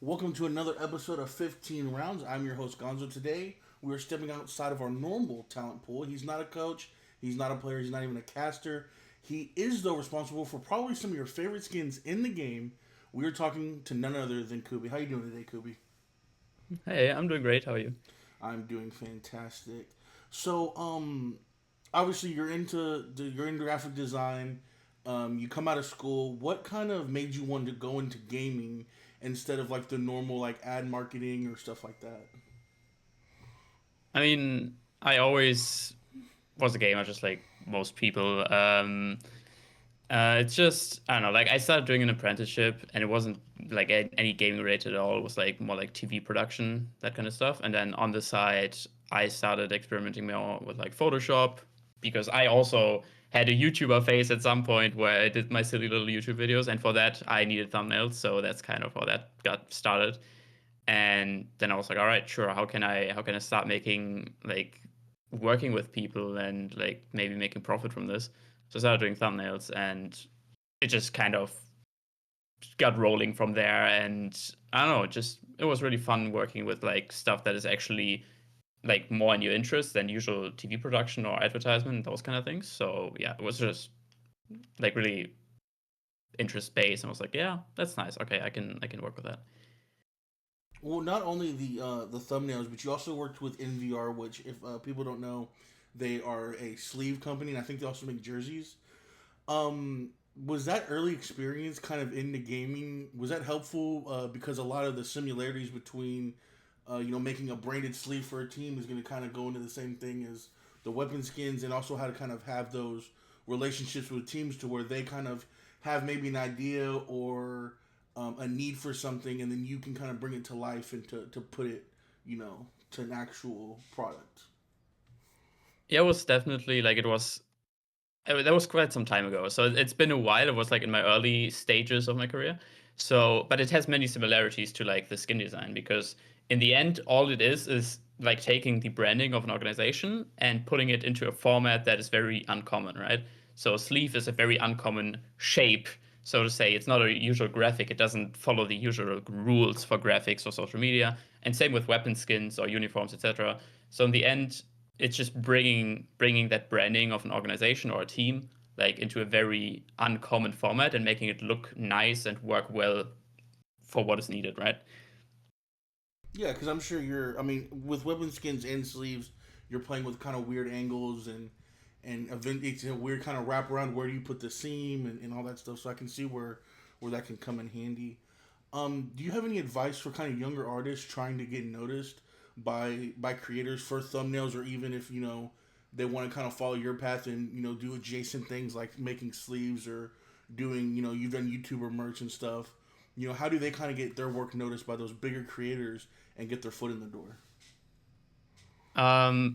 Welcome to another episode of 15 Rounds. I'm your host, Gonzo. Today, we're stepping outside of our normal talent pool. He's not a coach, he's not a player, he's not even a caster. He is, though, responsible for probably some of your favorite skins in the game. We're talking to none other than Koobi. How you doing today, Koobi? Hey, I'm doing great. How are you? I'm doing fantastic. So, obviously, you're in graphic design. You come out of school. What kind of made you want to go into gaming instead of like the normal like ad marketing or stuff like that? I mean, I always was a gamer, just like most people. It's just I don't know. Like I started doing an apprenticeship, and it wasn't like any gaming related at all. It was like more like TV production, that kind of stuff. And then on the side, I started experimenting more with like Photoshop because I also had a YouTuber phase at some point where I did my silly little YouTube videos, and for that I needed thumbnails. So that's kind of how that got started. And then I was like, all right, sure. How can I start making like working with people and like maybe making profit from this? So I started doing thumbnails, and it just kind of got rolling from there. And I don't know, just it was really fun working with like stuff that is actually like more in your interest than usual TV production or advertisement, those kind of things. So yeah, it was just like really interest based, and I was like, yeah, that's nice. Okay, I can work with that. Well, not only the thumbnails, but you also worked with NVR, which if people don't know, they are a sleeve company, and I think they also make jerseys. Was that early experience kind of in the gaming? Was that helpful? Because a lot of the similarities between, making a branded sleeve for a team is going to kind of go into the same thing as the weapon skins, and also how to kind of have those relationships with teams to where they kind of have maybe an idea or a need for something, and then you can kind of bring it to life and to put it, to an actual product. Yeah, it was definitely like it was that was quite some time ago. So it's been a while. It was like in my early stages of my career. So, but it has many similarities to like the skin design because in the end, all it is like taking the branding of an organization and putting it into a format that is very uncommon, right? So, a sleeve is a very uncommon shape, so to say. It's not a usual graphic. It doesn't follow the usual rules for graphics or social media. And same with weapon skins or uniforms, etc. So, in the end, it's just bringing that branding of an organization or a team like into a very uncommon format and making it look nice and work well for what is needed, right? Yeah, because I'm sure you're. I mean, with weapon skins and sleeves, you're playing with kind of weird angles and it's a weird kind of wrap around where do you put the seam and all that stuff. So I can see where that can come in handy. Do you have any advice for kind of younger artists trying to get noticed by creators for thumbnails, or even if they want to kind of follow your path and do adjacent things like making sleeves or doing you've done YouTuber merch and stuff. How do they kind of get their work noticed by those bigger creators and get their foot in the door?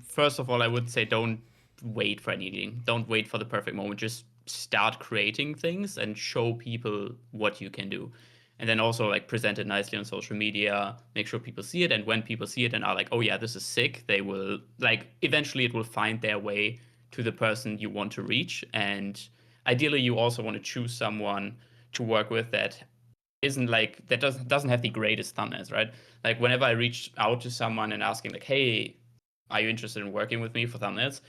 First of all, I would say don't wait for anything. Don't wait for the perfect moment. Just start creating things and show people what you can do. And then also like present it nicely on social media, make sure people see it. And when people see it and are like, oh yeah, this is sick, they will like eventually it will find their way to the person you want to reach. And ideally you also want to choose someone to work with that isn't like that doesn't have the greatest thumbnails, right? Like whenever I reach out to someone and asking like, hey, are you interested in working with me for thumbnails?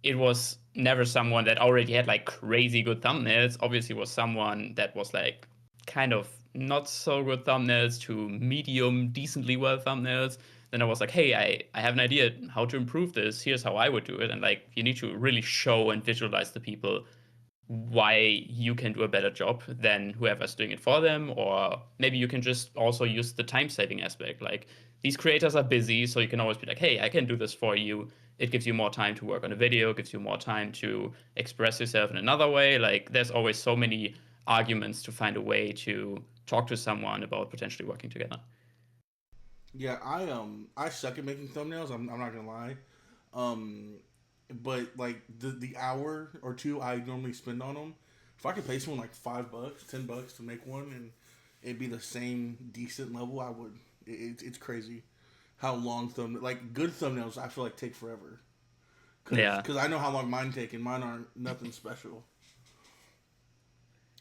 It was never someone that already had like crazy good thumbnails. Obviously, it was someone that was like kind of not so good thumbnails to medium, decently well thumbnails. Then I was like, hey, I have an idea how to improve this. Here's how I would do it. And like, you need to really show and visualize the people why you can do a better job than whoever's doing it for them. Or maybe you can just also use the time saving aspect. Like these creators are busy, so you can always be like, hey, I can do this for you. It gives you more time to work on a video, gives you more time to express yourself in another way. Like there's always so many arguments to find a way to talk to someone about potentially working together. Yeah, I suck at making thumbnails. I'm not gonna lie. Um, but like the hour or two I normally spend on them, if I could pay someone like $5, $10 to make one, and it'd be the same decent level, I would. It's crazy how long good thumbnails I feel like take forever. Cause, Yeah. cause I know how long mine take, and mine aren't nothing special.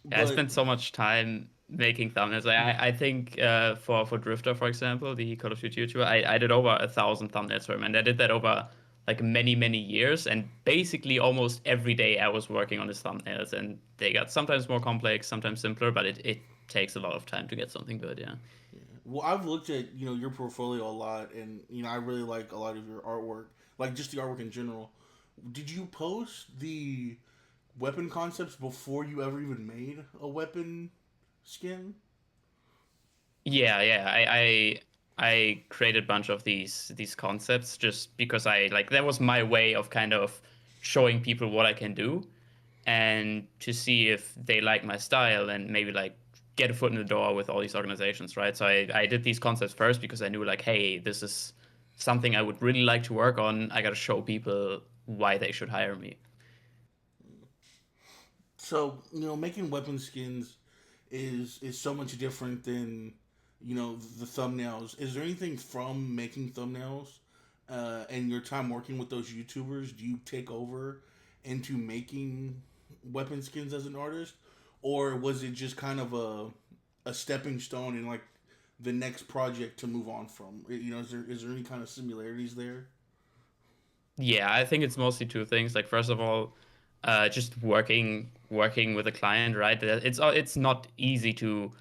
Yeah, I But spent so much time. making thumbnails. Mm. I think for Drifter, for example, the Call of Duty YouTuber, I did over 1,000 thumbnails for him, and I did that over like many years. And basically, almost every day, I was working on his thumbnails, and they got sometimes more complex, sometimes simpler, but it takes a lot of time to get something good. Yeah. Yeah. Well, I've looked at your portfolio a lot, and I really like a lot of your artwork, like just the artwork in general. Did you post the weapon concepts before you ever even made a weapon skin? Yeah, yeah. I created a bunch of these concepts just because I like that was my way of kind of showing people what I can do and to see if they like my style and maybe like get a foot in the door with all these organizations, right? So I did these concepts first because I knew like, hey, this is something I would really like to work on. I got to show people why they should hire me. So making weapon skins is so much different than the thumbnails. Is there anything from making thumbnails and your time working with those YouTubers? Do you take over into making weapon skins as an artist, or was it just kind of a stepping stone in like the next project to move on from? Is there any kind of similarities there? Yeah, I think it's mostly two things. Like first of all, just working with a client, right? It's not easy to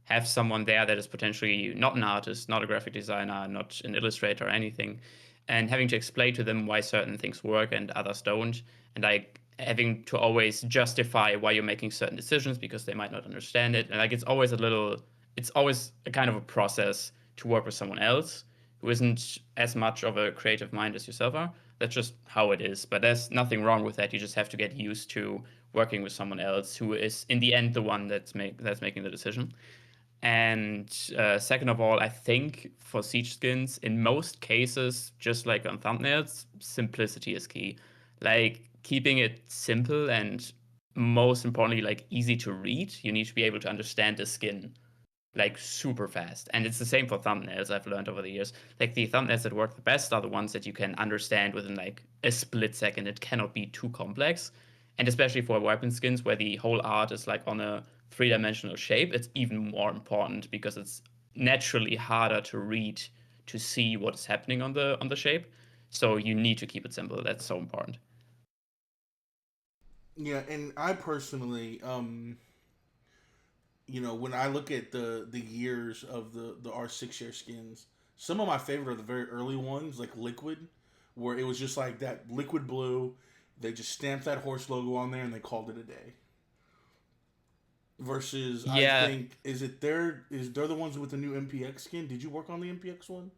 have someone there that is potentially not an artist, not a graphic designer, not an illustrator or anything, and having to explain to them why certain things work and others don't, and like having to always justify why you're making certain decisions because they might not understand it. And like it's always a kind of a process to work with someone else who isn't as much of a creative mind as yourself are. That's just how it is. But there's nothing wrong with that. You just have to get used to working with someone else who is in the end the one that's making the decision. And second of all, I think for siege skins, in most cases, just like on thumbnails, simplicity is key. Like keeping it simple and most importantly, like easy to read. You need to be able to understand the skin like super fast. And it's the same for thumbnails, I've learned over the years. Like the thumbnails that work the best are the ones that you can understand within like a split second. It cannot be too complex. And especially for weapon skins where the whole art is like on a three-dimensional shape, it's even more important because it's naturally harder to read to see what is happening on the shape. So you need to keep it simple. That's so important. Yeah, and I personally, when I look at the years of the R6 share skins, some of my favorite are the very early ones, like Liquid, where it was just like that liquid blue. They just stamped that horse logo on there and they called it a day. Versus, I Yeah, think, they're the ones with the new MPX skin? Did you work on the MPX one,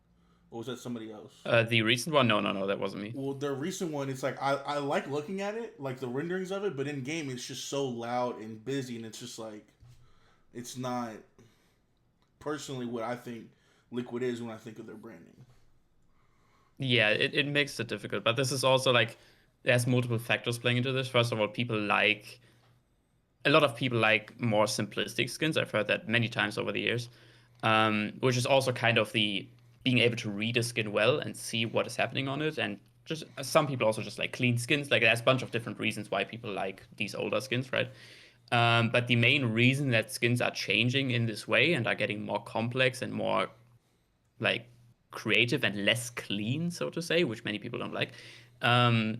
or was that somebody else? the recent one, no, that wasn't me. Well, their recent one, it's like I like looking at it, like the renderings of it, but in game it's just so loud and busy, and it's just like it's not personally what I think Liquid is when I think of their branding. Yeah, it makes it difficult. But this is also like there's multiple factors playing into this. First of all, people like a lot of people like more simplistic skins. I've heard that many times over the years, which is also kind of the being able to read a skin well and see what is happening on it. And just some people also just like clean skins. Like there's a bunch of different reasons why people like these older skins, right? But the main reason that skins are changing in this way and are getting more complex and more like creative and less clean, so to say, which many people don't like, um,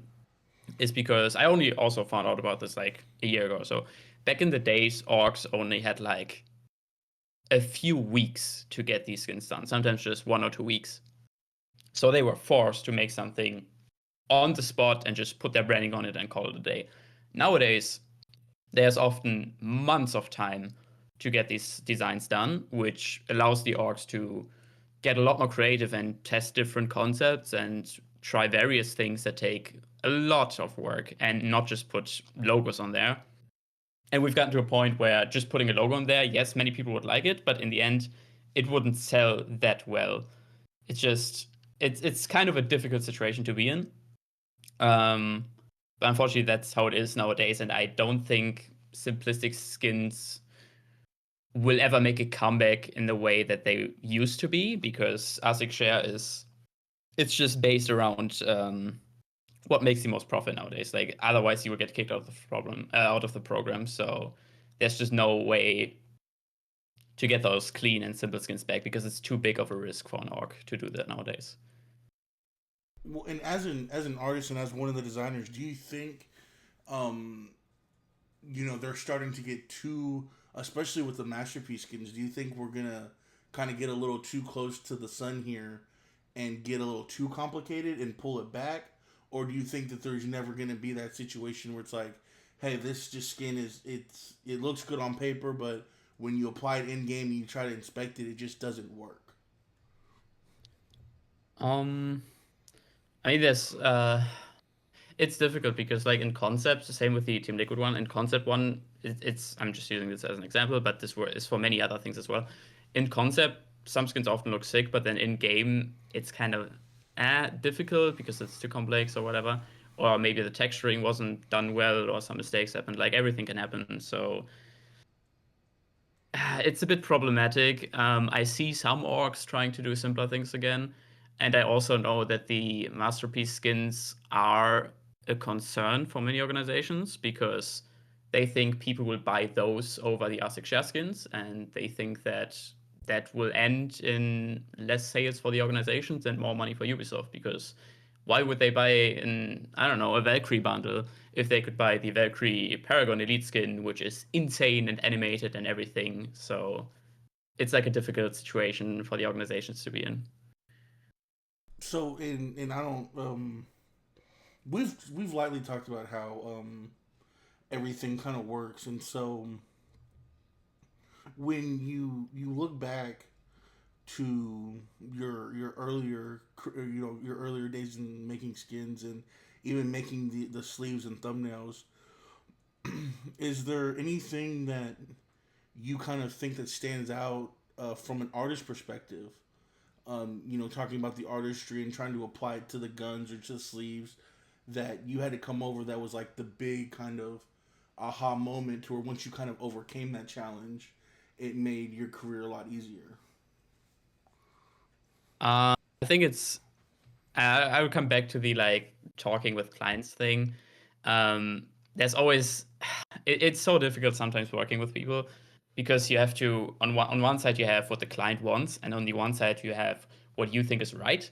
is because I only also found out about this like a year ago. So back in the days, orcs only had like a few weeks to get these skins done, sometimes just 1 or 2 weeks. So they were forced to make something on the spot and just put their branding on it and call it a day. Nowadays, there's often months of time to get these designs done, which allows the orgs to get a lot more creative and test different concepts and try various things that take a lot of work and not just put logos on there. And we've gotten to a point where just putting a logo on there, yes, many people would like it, but in the end, it wouldn't sell that well. It's just it's kind of a difficult situation to be in. Um, but unfortunately, that's how it is nowadays, and I don't think simplistic skins will ever make a comeback in the way that they used to be because ASIC share is it's just based around what makes the most profit nowadays. Like otherwise, you will get kicked out of the problem out of the program. So there's just no way to get those clean and simple skins back because it's too big of a risk for an org to do that nowadays. Well, and as an artist and as one of the designers, do you think um, they're starting to get too, especially with the masterpiece skins? Do you think we're gonna kind of get a little too close to the sun here and get a little too complicated and pull it back, or do you think that there's never gonna be that situation where it's like, hey, this just skin it looks good on paper, but when you apply it in game and you try to inspect it, it just doesn't work. Um, I mean, it's difficult because like in concept, the same with the Team Liquid one. In concept one, it's I'm just using this as an example, but this is for many other things as well. In concept, some skins often look sick, but then in game, it's kind of difficult because it's too complex or whatever. Or maybe the texturing wasn't done well, or some mistakes happened. Like everything can happen. So it's a bit problematic. I see some orgs trying to do simpler things again, and I also know that the masterpiece skins are a concern for many organizations because they think people will buy those over the ASIC share skins, and they think that that will end in less sales for the organizations and more money for Ubisoft because why would they buy an I don't know a Valkyrie bundle if they could buy the Valkyrie Paragon Elite skin, which is insane and animated and everything? So it's like a difficult situation for the organizations to be in. So in I don't we've lightly talked about how everything kind of works, and so when you look back to your earlier your earlier days in making skins and even making the sleeves and thumbnails, is there anything that you kind of think that stands out from an artist perspective? Talking about the artistry and trying to apply it to the guns or to the sleeves that you had to come over that was like the big kind of aha moment to where once you kind of overcame that challenge, it made your career a lot easier. I think I would come back to the like talking with clients thing. There's always it's so difficult sometimes working with people because you have to on one side you have what the client wants and on the one side you have what you think is right.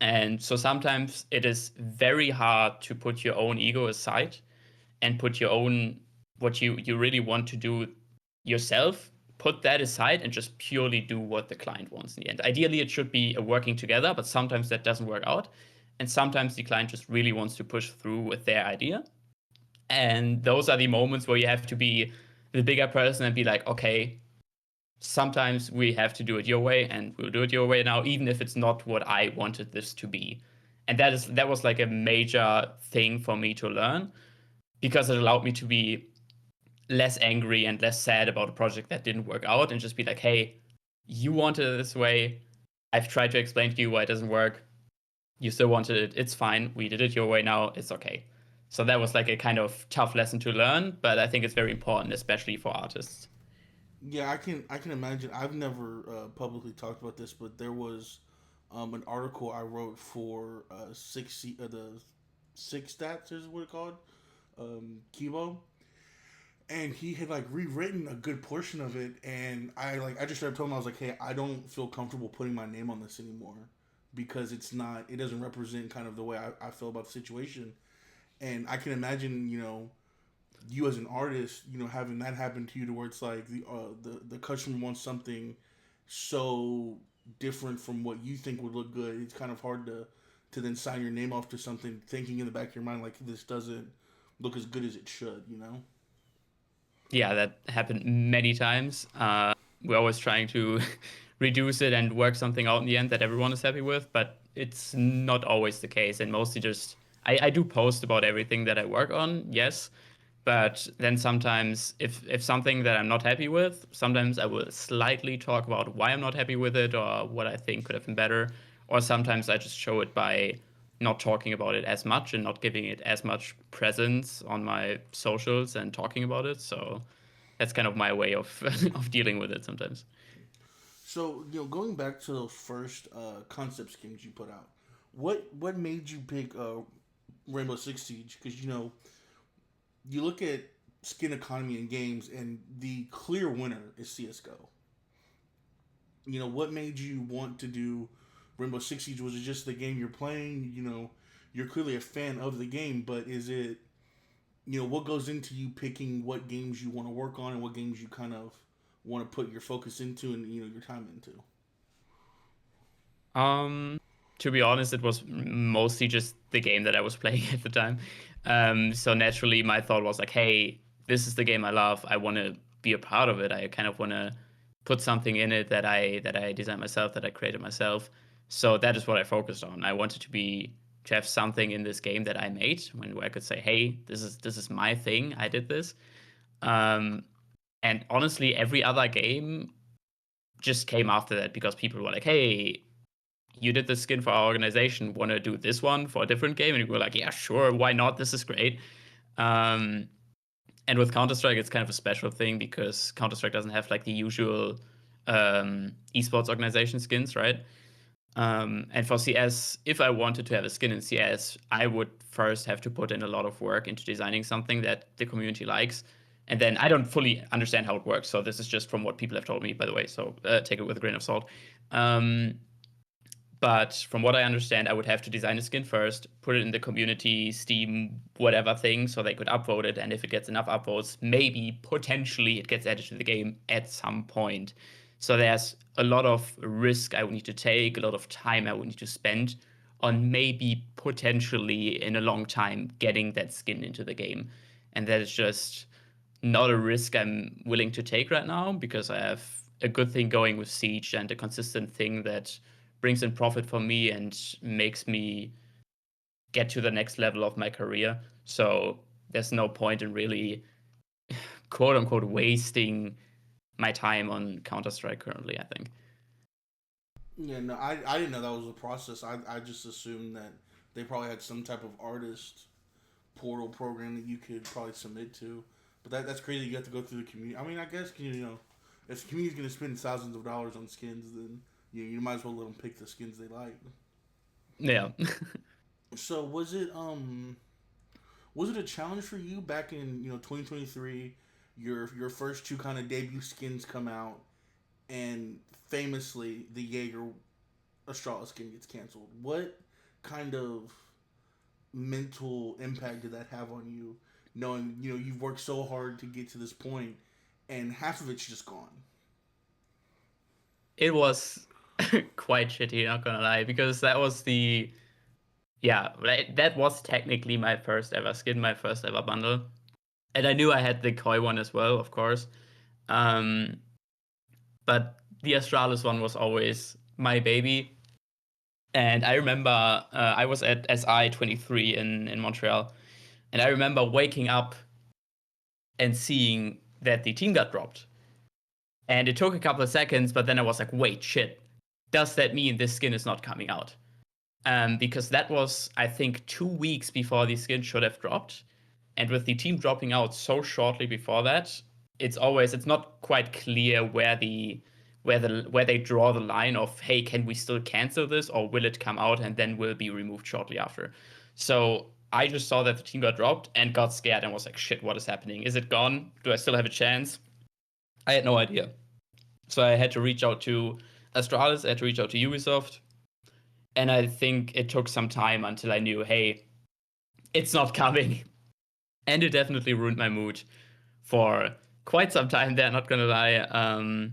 And so sometimes it is very hard to put your own ego aside and put your own what you really want to do yourself, put that aside and just purely do what the client wants in the end. Ideally it should be a working together, but sometimes that doesn't work out. And sometimes the client just really wants to push through with their idea. And those are the moments where you have to be the bigger person and be like, okay, sometimes we have to do it your way and we'll do it your way now, even if it's not what I wanted this to be. And that was like a major thing for me to learn because it allowed me to be less angry and less sad about a project that didn't work out and just be like, hey, you wanted it this way. I've tried to explain to you why it doesn't work. You still wanted it. It's fine. We did it your way now. It's okay. So that was like a kind of tough lesson to learn, but I think it's very important, especially for artists. Yeah, I can imagine. I've never publicly talked about this, but there was an article I wrote for the six stats is what it called, Kibo, and he had like rewritten a good portion of it, and I just started telling him I was like, hey, I don't feel comfortable putting my name on this anymore because it doesn't represent kind of the way I feel about the situation, and I can imagine you as an artist, having that happen to you to where it's like the customer wants something so different from what you think would look good. It's kind of hard to then sign your name off to something, thinking in the back of your mind like this doesn't look as good as it should. Yeah, that happened many times. We're always trying to reduce it and work something out in the end that everyone is happy with, but it's not always the case. And mostly just, I do post about everything that I work on, yes. But then sometimes, if something that I'm not happy with, sometimes I will slightly talk about why I'm not happy with it or what I think could have been better. Or sometimes I just show it by not talking about it as much and not giving it as much presence on my socials and talking about it. So that's kind of my way of of dealing with it sometimes. So going back to those first concept skins you put out, what made you pick Rainbow Six Siege? Because you look at skin economy in games, and the clear winner is CS:GO. what made you want to do Rainbow Six Siege? Was it just the game you're playing? You're clearly a fan of the game, but is it, what goes into you picking what games you want to work on and what games you kind of want to put your focus into and your time into? Um, to be honest, it was mostly just the game that I was playing at the time. So naturally, my thought was like, "Hey, this is the game I love. I want to be a part of it. I kind of want to put something in it that I designed myself, that I created myself." So that is what I focused on. I wanted to have something in this game that I made, where I could say, "Hey, this is my thing. I did this." Um, and honestly, every other game just came after that because people were like, "Hey, you did the skin for our organization. Want to do this one for a different game?" And we were like, "Yeah, sure. Why not? This is great." Um, and with Counter Strike, it's kind of a special thing because Counter Strike doesn't have like the usual esports organization skins, right? And for CS, if I wanted to have a skin in CS, I would first have to put in a lot of work into designing something that the community likes. And then I don't fully understand how it works. So this is just from what people have told me, by the way. So take it with a grain of salt. Um, but from what I understand, I would have to design a skin first, put it in the community, Steam, whatever thing, so they could upvote it. And if it gets enough upvotes, maybe potentially it gets added to the game at some point. So there's a lot of risk I would need to take, a lot of time I would need to spend on maybe potentially in a long time getting that skin into the game. And that is just not a risk I'm willing to take right now because I have a good thing going with Siege and a consistent thing that brings in profit for me and makes me get to the next level of my career. So there's no point in really quote unquote wasting my time on Counter Strike currently, I think. Yeah, no, I didn't know that was the process. I just assumed that they probably had some type of artist portal program that you could probably submit to. But that's crazy. You have to go through the community. I mean, I guess if the community's going to spend thousands of dollars on skins, then you might as well let them pick the skins they like. Yeah. So was it a challenge for you back in 2023? Your first two kind of debut skins come out, and famously the Jaeger Estrella skin gets canceled. What kind of mental impact did that have on you, knowing you've worked so hard to get to this point, and half of it's just gone? It was quite shitty, not gonna lie, because that was yeah, that was technically my first ever skin, my first ever bundle. And I knew I had the Koi one as well, of course. Um, but the Astralis one was always my baby. And I remember I was at SI 23 in Montreal. And I remember waking up and seeing that the team got dropped. And it took a couple of seconds, but then I was like, wait, shit. Does that mean this skin is not coming out? Because that was, I think, 2 weeks before the skin should have dropped. And with the team dropping out so shortly before that, it's not quite clear where they draw the line of, hey, can we still cancel this or will it come out and then will be removed shortly after? So I just saw that the team got dropped and got scared and was like, shit, what is happening? Is it gone? Do I still have a chance? I had no idea. So I had to reach out to Astralis, I had to reach out to Ubisoft, and I think it took some time until I knew, hey, it's not coming. And it definitely ruined my mood for quite some time there, not gonna lie.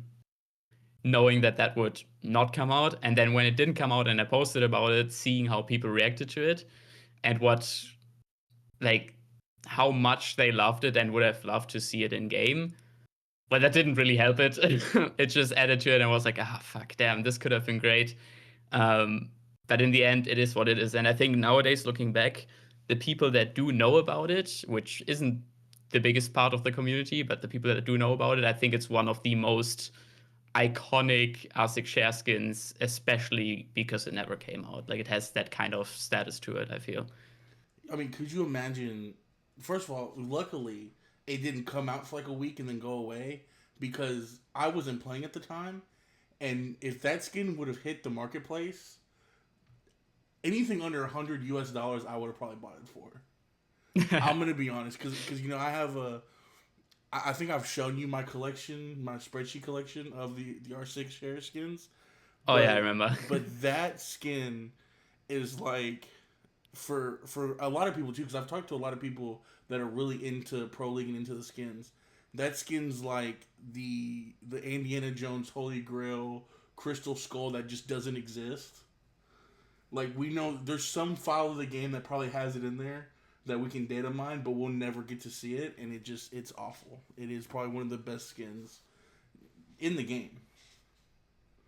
Knowing that that would not come out. And then when it didn't come out and I posted about it, seeing how people reacted to it and like, how much they loved it and would have loved to see it in game. But that didn't really help it. It just added to it and I was like, ah, fuck, damn, this could have been great. Um, but in the end, it is what it is. And I think nowadays, looking back, the people that do know about it, which isn't the biggest part of the community, but the people that do know about it, I think it's one of the most iconic ASIC share skins, especially because it never came out. Like it has that kind of status to it, I feel. I mean, could you imagine? First of all, luckily it didn't come out for like a week and then go away because I wasn't playing at the time, and if that skin would have hit the marketplace, anything under $100 I would have probably bought it for. I'm gonna be honest, because I have I think I've shown you my collection, my spreadsheet collection of the R6 share skins, Oh yeah, I remember. but that skin is like for a lot of people too, because I've talked to a lot of people that are really into Pro League and into the skins. That skin's like the Indiana Jones Holy Grail Crystal Skull that just doesn't exist. Like we know there's some file of the game that probably has it in there that we can data mine, but we'll never get to see it, and it's awful. It is probably one of the best skins in the game.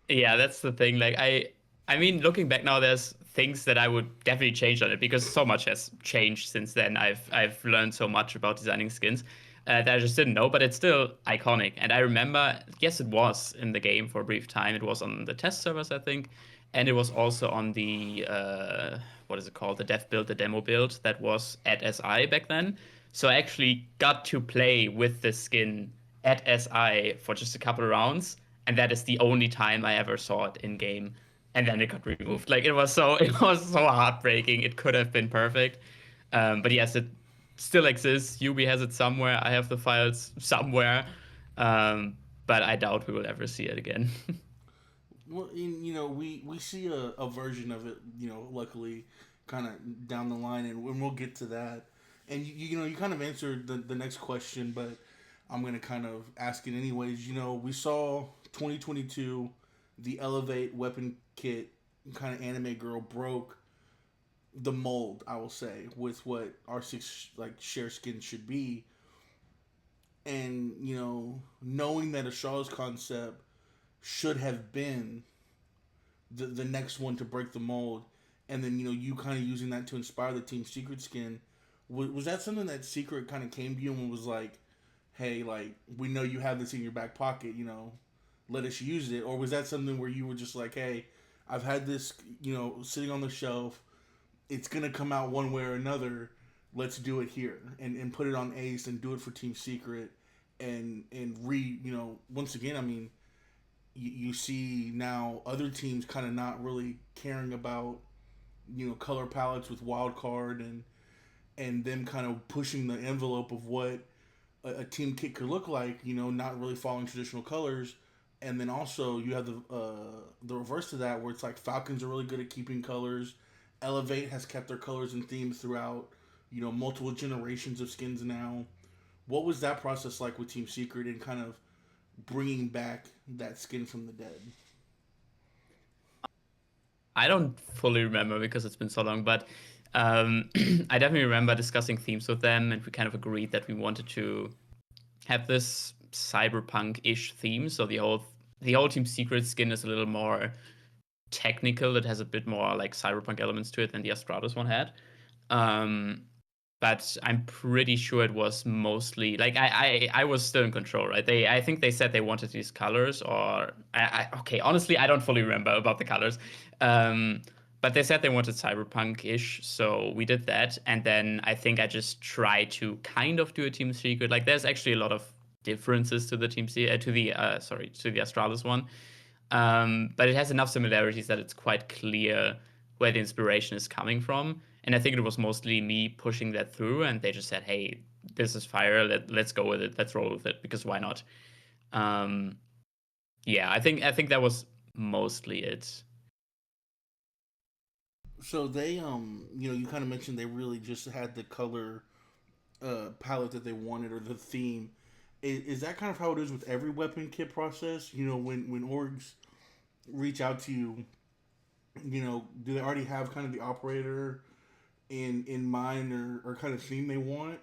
Yeah, that's the thing. Like I mean, looking back now, there's things that I would definitely change on it because so much has changed since then. I've learned so much about designing skins that I just didn't know, but it's still iconic. And I remember, yes, it was in the game for a brief time. It was on the test servers, I think, and it was also on the what is it called, the dev build, the demo build that was at SI back then. So I actually got to play with the skin at SI for just a couple of rounds, and that is the only time I ever saw it in game. And then it got removed. Like it was so heartbreaking. It could have been perfect, but yes, it still exists. Yubi has it somewhere. I have the files somewhere, um, but I doubt we will ever see it again. Well, you know, we see a version of it, you know, luckily, kind of down the line, and we'll get to that. And you know, you kind of answered the next question, but I'm gonna kind of ask it anyways. You know, we saw 2022, the Elevate weapon kit kind of anime girl broke the mold, I will say, with what R6 like share skin should be. And you know, knowing that a Shaw's concept should have been the next one to break the mold, and then you know you kind of using that to inspire the Team Secret skin. Was that something that Secret kind of came to you and was like, "Hey, like we know you have this in your back pocket, you know, let us use it," or was that something where you were just like, "Hey, I've had this, you know, sitting on the shelf. It's gonna come out one way or another. Let's do it here and put it on Ace and do it for Team Secret." And you know, once again, I mean, you see now other teams kind of not really caring about, you know, color palettes with wild card and them kind of pushing the envelope of what a team kit could look like, you know, not really following traditional colors. And then also you have the reverse to that where it's like Falcons are really good at keeping colors. Elevate has kept their colors and themes throughout, you know, multiple generations of skins now. What was that process like with Team Secret and kind of bringing back that skin from the dead? I don't fully remember because it's been so long, but I definitely remember discussing themes with them, and we kind of agreed that we wanted to have this cyberpunk-ish theme. So the whole Team Secret skin is a little more technical. It has a bit more like cyberpunk elements to it than the Astratus one had. Um, but I'm pretty sure it was mostly like I was still in control, right? I think they said they wanted these colors, or okay, honestly, I don't fully remember about the colors. Um, but they said they wanted cyberpunk-ish, so we did that, and then I think I just tried to kind of do a Team Secret. Like, there's actually a lot of differences to the to the Astralis one, but it has enough similarities that it's quite clear where the inspiration is coming from. And I think it was mostly me pushing that through, and they just said, "Hey, this is fire. Let's go with it. Let's roll with it because why not?" Um, yeah, I think that was mostly it. So they you know, you kind of mentioned they really just had the color palette that they wanted or the theme. Is that kind of how it is with every weapon kit process? You know, when orgs reach out to you, you know, do they already have kind of the operator in mind or kind of theme they want,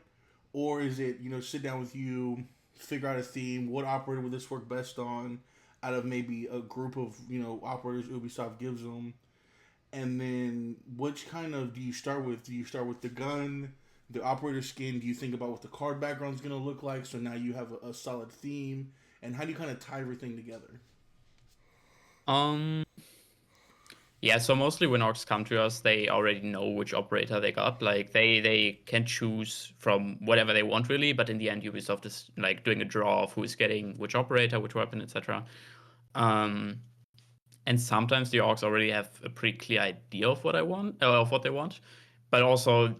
or is it, you know, sit down with you, figure out a theme, what operator would this work best on, out of maybe a group of, you know, operators Ubisoft gives them, and then which kind of do you start with? Do you start with the gun, the operator skin? Do you think about what the card background is going to look like? So now you have a solid theme, and how do you kind of tie everything together? Um, yeah, so mostly when orcs come to us, they already know which operator they got. Like they can choose from whatever they want really, but in the end, Ubisoft is like doing a draw of who is getting which operator, which weapon, etc. Um, and sometimes the orcs already have a pretty clear idea of what I want, of what they want, but also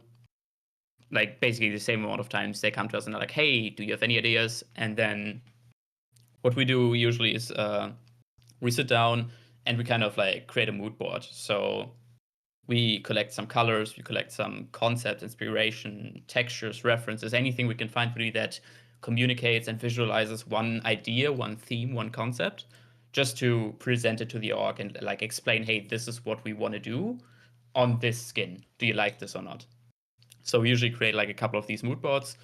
like basically the same amount of times they come to us and are like, hey, do you have any ideas? And then what we do usually is we sit down and we kind of like create a mood board. So we collect some colors, we collect some concept, inspiration, textures, references, anything we can find really that communicates and visualizes one idea, one theme, one concept, just to present it to the org and like explain, hey, this is what we want to do on this skin. Do you like this or not? So we usually create like a couple of these mood boards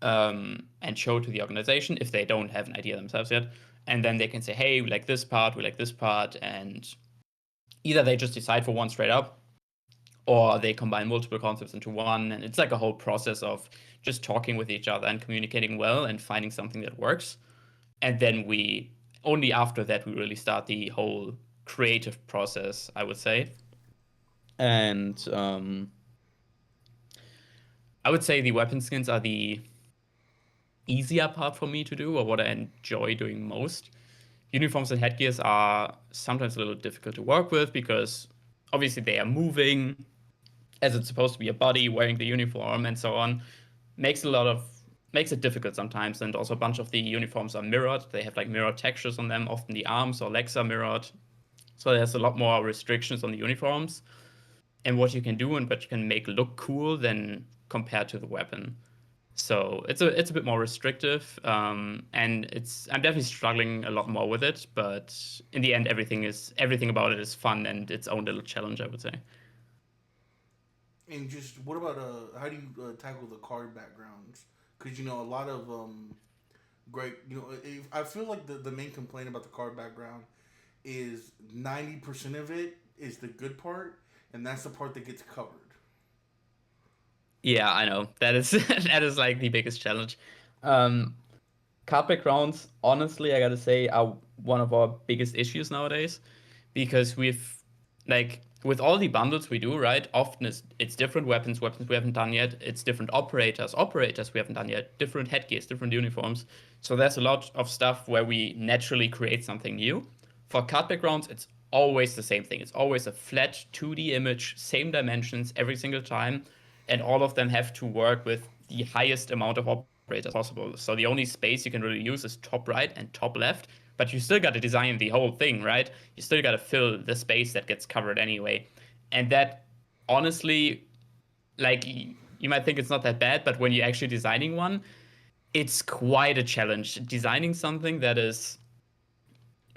and show to the organization if they don't have an idea themselves yet. And then they can say, hey, we like this part. And either they just decide for one straight up, or they combine multiple concepts into one. And it's like a whole process of just talking with each other and communicating well and finding something that works. And then only after that, we really start the whole creative process, I would say. And I would say the weapon skins are the easier part for me to do, or what I enjoy doing most. Uniforms and headgears are sometimes a little difficult to work with because obviously they are moving as it's supposed to be a body wearing the uniform and so on. Makes it difficult sometimes, and also a bunch of the uniforms are mirrored. They have like mirrored textures on them. Often the arms or legs are mirrored, so there's a lot more restrictions on the uniforms and what you can do and what you can make look cool than compared to the weapon. So it's a bit more restrictive, and it's I'm definitely struggling a lot more with it. But in the end, everything about it is fun and its own little challenge, I would say. And just what about how do you tackle the card backgrounds? Because you know a lot of great, you know, I feel like the main complaint about the card background is 90% of it is the good part, and that's the part that gets covered. Yeah, I know that is that is like the biggest challenge. Um, Card backgrounds, honestly, I gotta say, are one of our biggest issues nowadays because we've like with all the bundles we do, right? Often it's different weapons we haven't done yet. It's different operators we haven't done yet. Different headgears, different uniforms. So there's a lot of stuff where we naturally create something new. For card backgrounds, it's always the same thing. It's always a flat 2D image, same dimensions every single time, and all of them have to work with the highest amount of operators possible. So the only space you can really use is top right and top left, but you still got to design the whole thing, right? You still got to fill the space that gets covered anyway. And that honestly, like you might think it's not that bad, but when you're actually designing one, it's quite a challenge. Designing something that is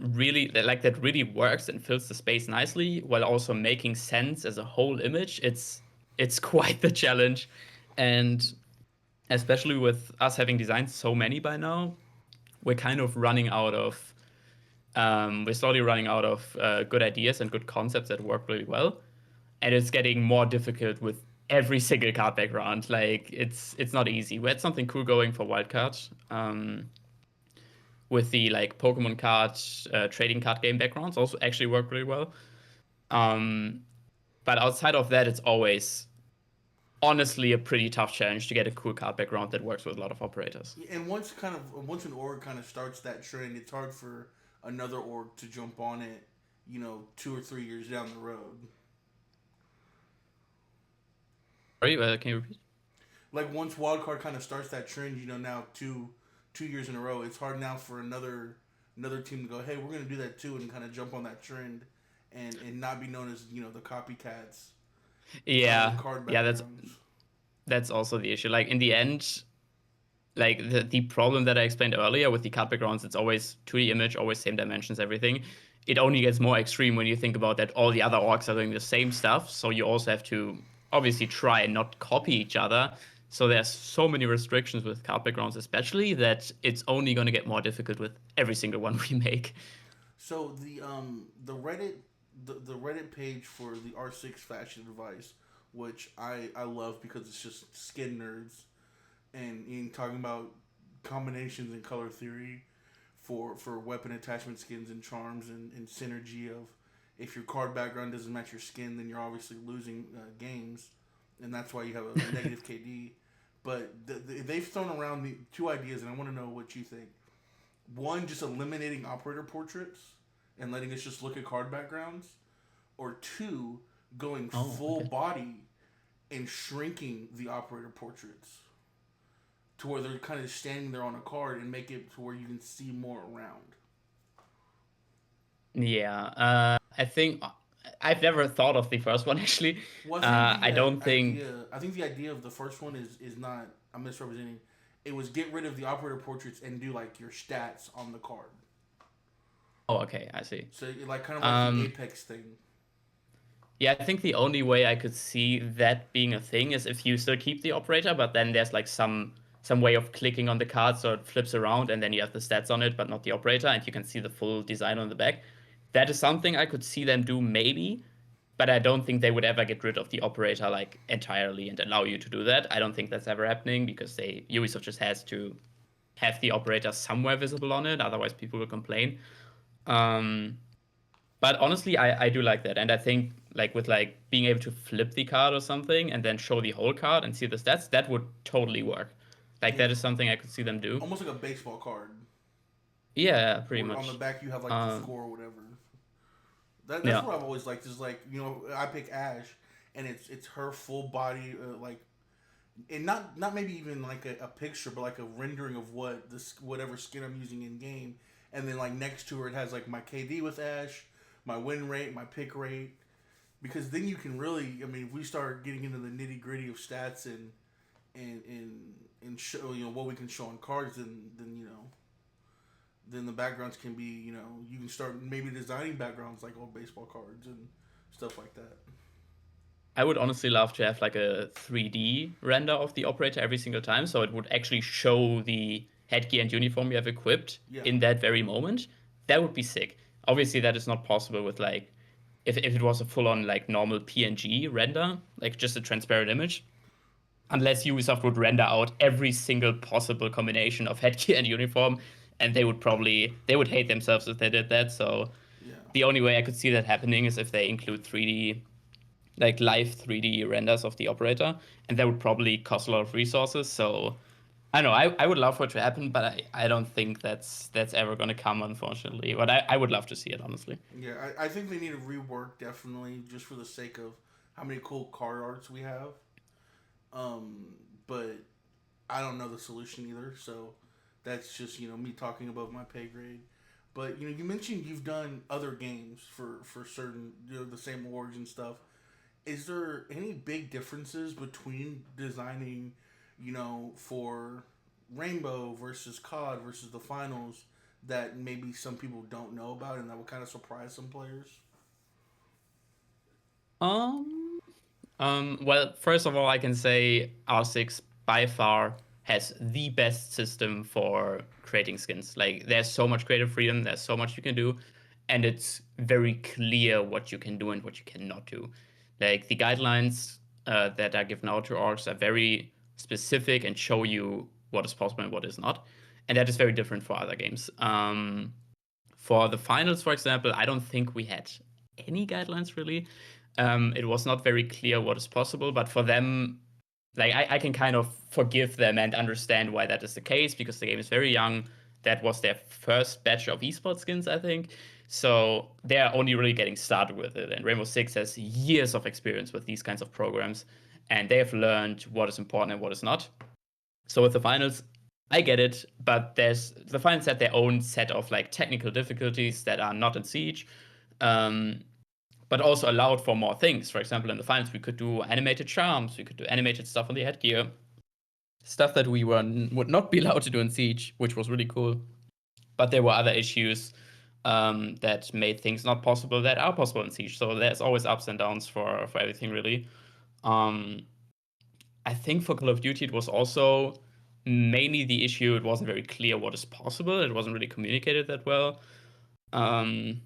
really like that really works and fills the space nicely while also making sense as a whole image, it's quite the challenge. And especially with us having designed so many by now, we're kind of running out of we're slowly running out of good ideas and good concepts that work really well, and it's getting more difficult with every single card background. Like it's not easy. We had something cool going for wildcard, with the like Pokemon cards, trading card game backgrounds also actually work really well. Um, but outside of that, it's always honestly a pretty tough challenge to get a cool card background that works with a lot of operators. And once an org kind of starts that trend, it's hard for another org to jump on it. You know, 2 or 3 years down the road. Sorry, can you repeat? Like once wildcard kind of starts that trend, you know, now 2 years in a row, it's hard now for another team to go, hey, we're gonna do that too, and kind of jump on that trend, and not be known as, you know, the copycats of the Yeah, card yeah, backgrounds. that's also the issue. Like in the end, like the problem that I explained earlier with the card backgrounds, it's always 2D image, always same dimensions, everything. It only gets more extreme when you think about that all the other orcs are doing the same stuff. So you also have to obviously try and not copy each other. So there's so many restrictions with card backgrounds, especially that it's only going to get more difficult with every single one we make. So the Reddit page for the R6 fashion advice, which I love because it's just skin nerds and in talking about combinations and color theory for weapon attachment skins and charms and synergy of if your card background doesn't match your skin, then you're obviously losing games, and that's why you have a negative KD. But they've thrown around the two ideas, and I want to know what you think. One, just eliminating operator portraits and letting us just look at card backgrounds, or two, going Oh, full okay. body and shrinking the operator portraits to where they're kind of standing there on a card and make it to where you can see more around. Yeah, I think I've never thought of the first one actually. Well, I think I the don't think. idea. I think the idea of the first one is not. I'm misrepresenting. It was get rid of the operator portraits and do like your stats on the card. Oh, okay, I see. So like kind of like the Um, Apex thing. yeah, I think the only way I could see that being a thing is if you still keep the operator, but then there's like some way of clicking on the card so it flips around and then you have the stats on it, but not the operator, and you can see the full design on the back. That is something I could see them do maybe, but I don't think they would ever get rid of the operator like entirely and allow you to do that. I don't think that's ever happening because they Ubisoft just has to have the operator somewhere visible on it, otherwise people will complain. Um, but honestly, I do like that, and I think like with like being able to flip the card or something and then show the whole card and see the stats, that would totally work. Like Yeah, that is something I could see them do. almost like a baseball card, Yeah, pretty where on the much. back you have like the Um, score or whatever. That's yeah. what I've always liked. Is like I pick Ash, and it's her full body like and not maybe even like a picture, but like a rendering of what this whatever skin I'm using in game, and then like next to her it has like my KD with Ash, my win rate, my pick rate, because then you can really, I mean, if we start getting into the nitty gritty of stats and show what we can show on cards, then then the backgrounds can be you can start maybe designing backgrounds like old baseball cards and stuff like that. I would honestly love to have like a 3D render of the operator every single time, so it would actually show the headgear and uniform you have equipped Yeah, in that very moment. That would be sick. Obviously, that is not possible with like if it was a full-on like normal PNG render, like just a transparent image, unless Ubisoft would render out every single possible combination of headgear and uniform, and they would hate themselves if they did that. So yeah. the only way I could see that happening is if they include 3D like live 3D renders of the operator, and that would probably cost a lot of resources. So I don't know. I would love for it to happen, but I don't think that's ever gonna come, unfortunately. But I would love to see it, honestly. Yeah, I think they need to rework definitely just for the sake of how many cool card arts we have. Um, but I don't know the solution either, so that's just me talking above my pay grade. But you mentioned you've done other games for certain the same awards and stuff. Is there any big differences between designing, for Rainbow versus COD versus the finals that maybe some people don't know about and that will kind of surprise some players? Um, well, first of all, I can say R6 by far has the best system for creating skins. Like, there's so much creative freedom, there's so much you can do, and it's very clear what you can do and what you cannot do. Like, the guidelines that are given out to orgs are very specific and show you what is possible and what is not. And that is very different for other games. For the finals, for example, I don't think we had any guidelines really. It was not very clear what is possible, but for them, like I can kind of forgive them and understand why that is the case because the game is very young. That was their first batch of esports skins, I think. So they're only really getting started with it. And Rainbow Six has years of experience with these kinds of programs, and they have learned what is important and what is not. So with the finals, I get it, but there's the finals had their own set of like technical difficulties that are not in Siege, um, but also allowed for more things. For example, in the finals, we could do animated charms, we could do animated stuff on the headgear, stuff that we would not be allowed to do in Siege, which was really cool. But there were other issues that made things not possible that are possible in Siege. So there's always ups and downs for everything really. Um, I think for Call of Duty, it was also mainly the issue. It wasn't very clear what is possible. It wasn't really communicated that well, um,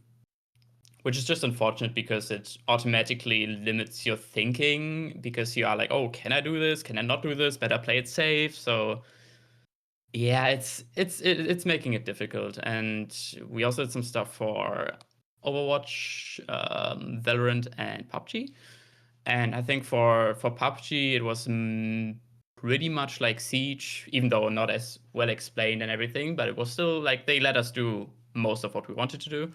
which is just unfortunate because it automatically limits your thinking because you are like, oh, can I do this? Can I not do this? Better play it safe. So yeah, it's making it difficult. And we also did some stuff for Overwatch, Valorant, and PUBG. And I think for PUBG, it was pretty much like Siege, even though not as well explained and everything. But it was still like they let us do most of what we wanted to do.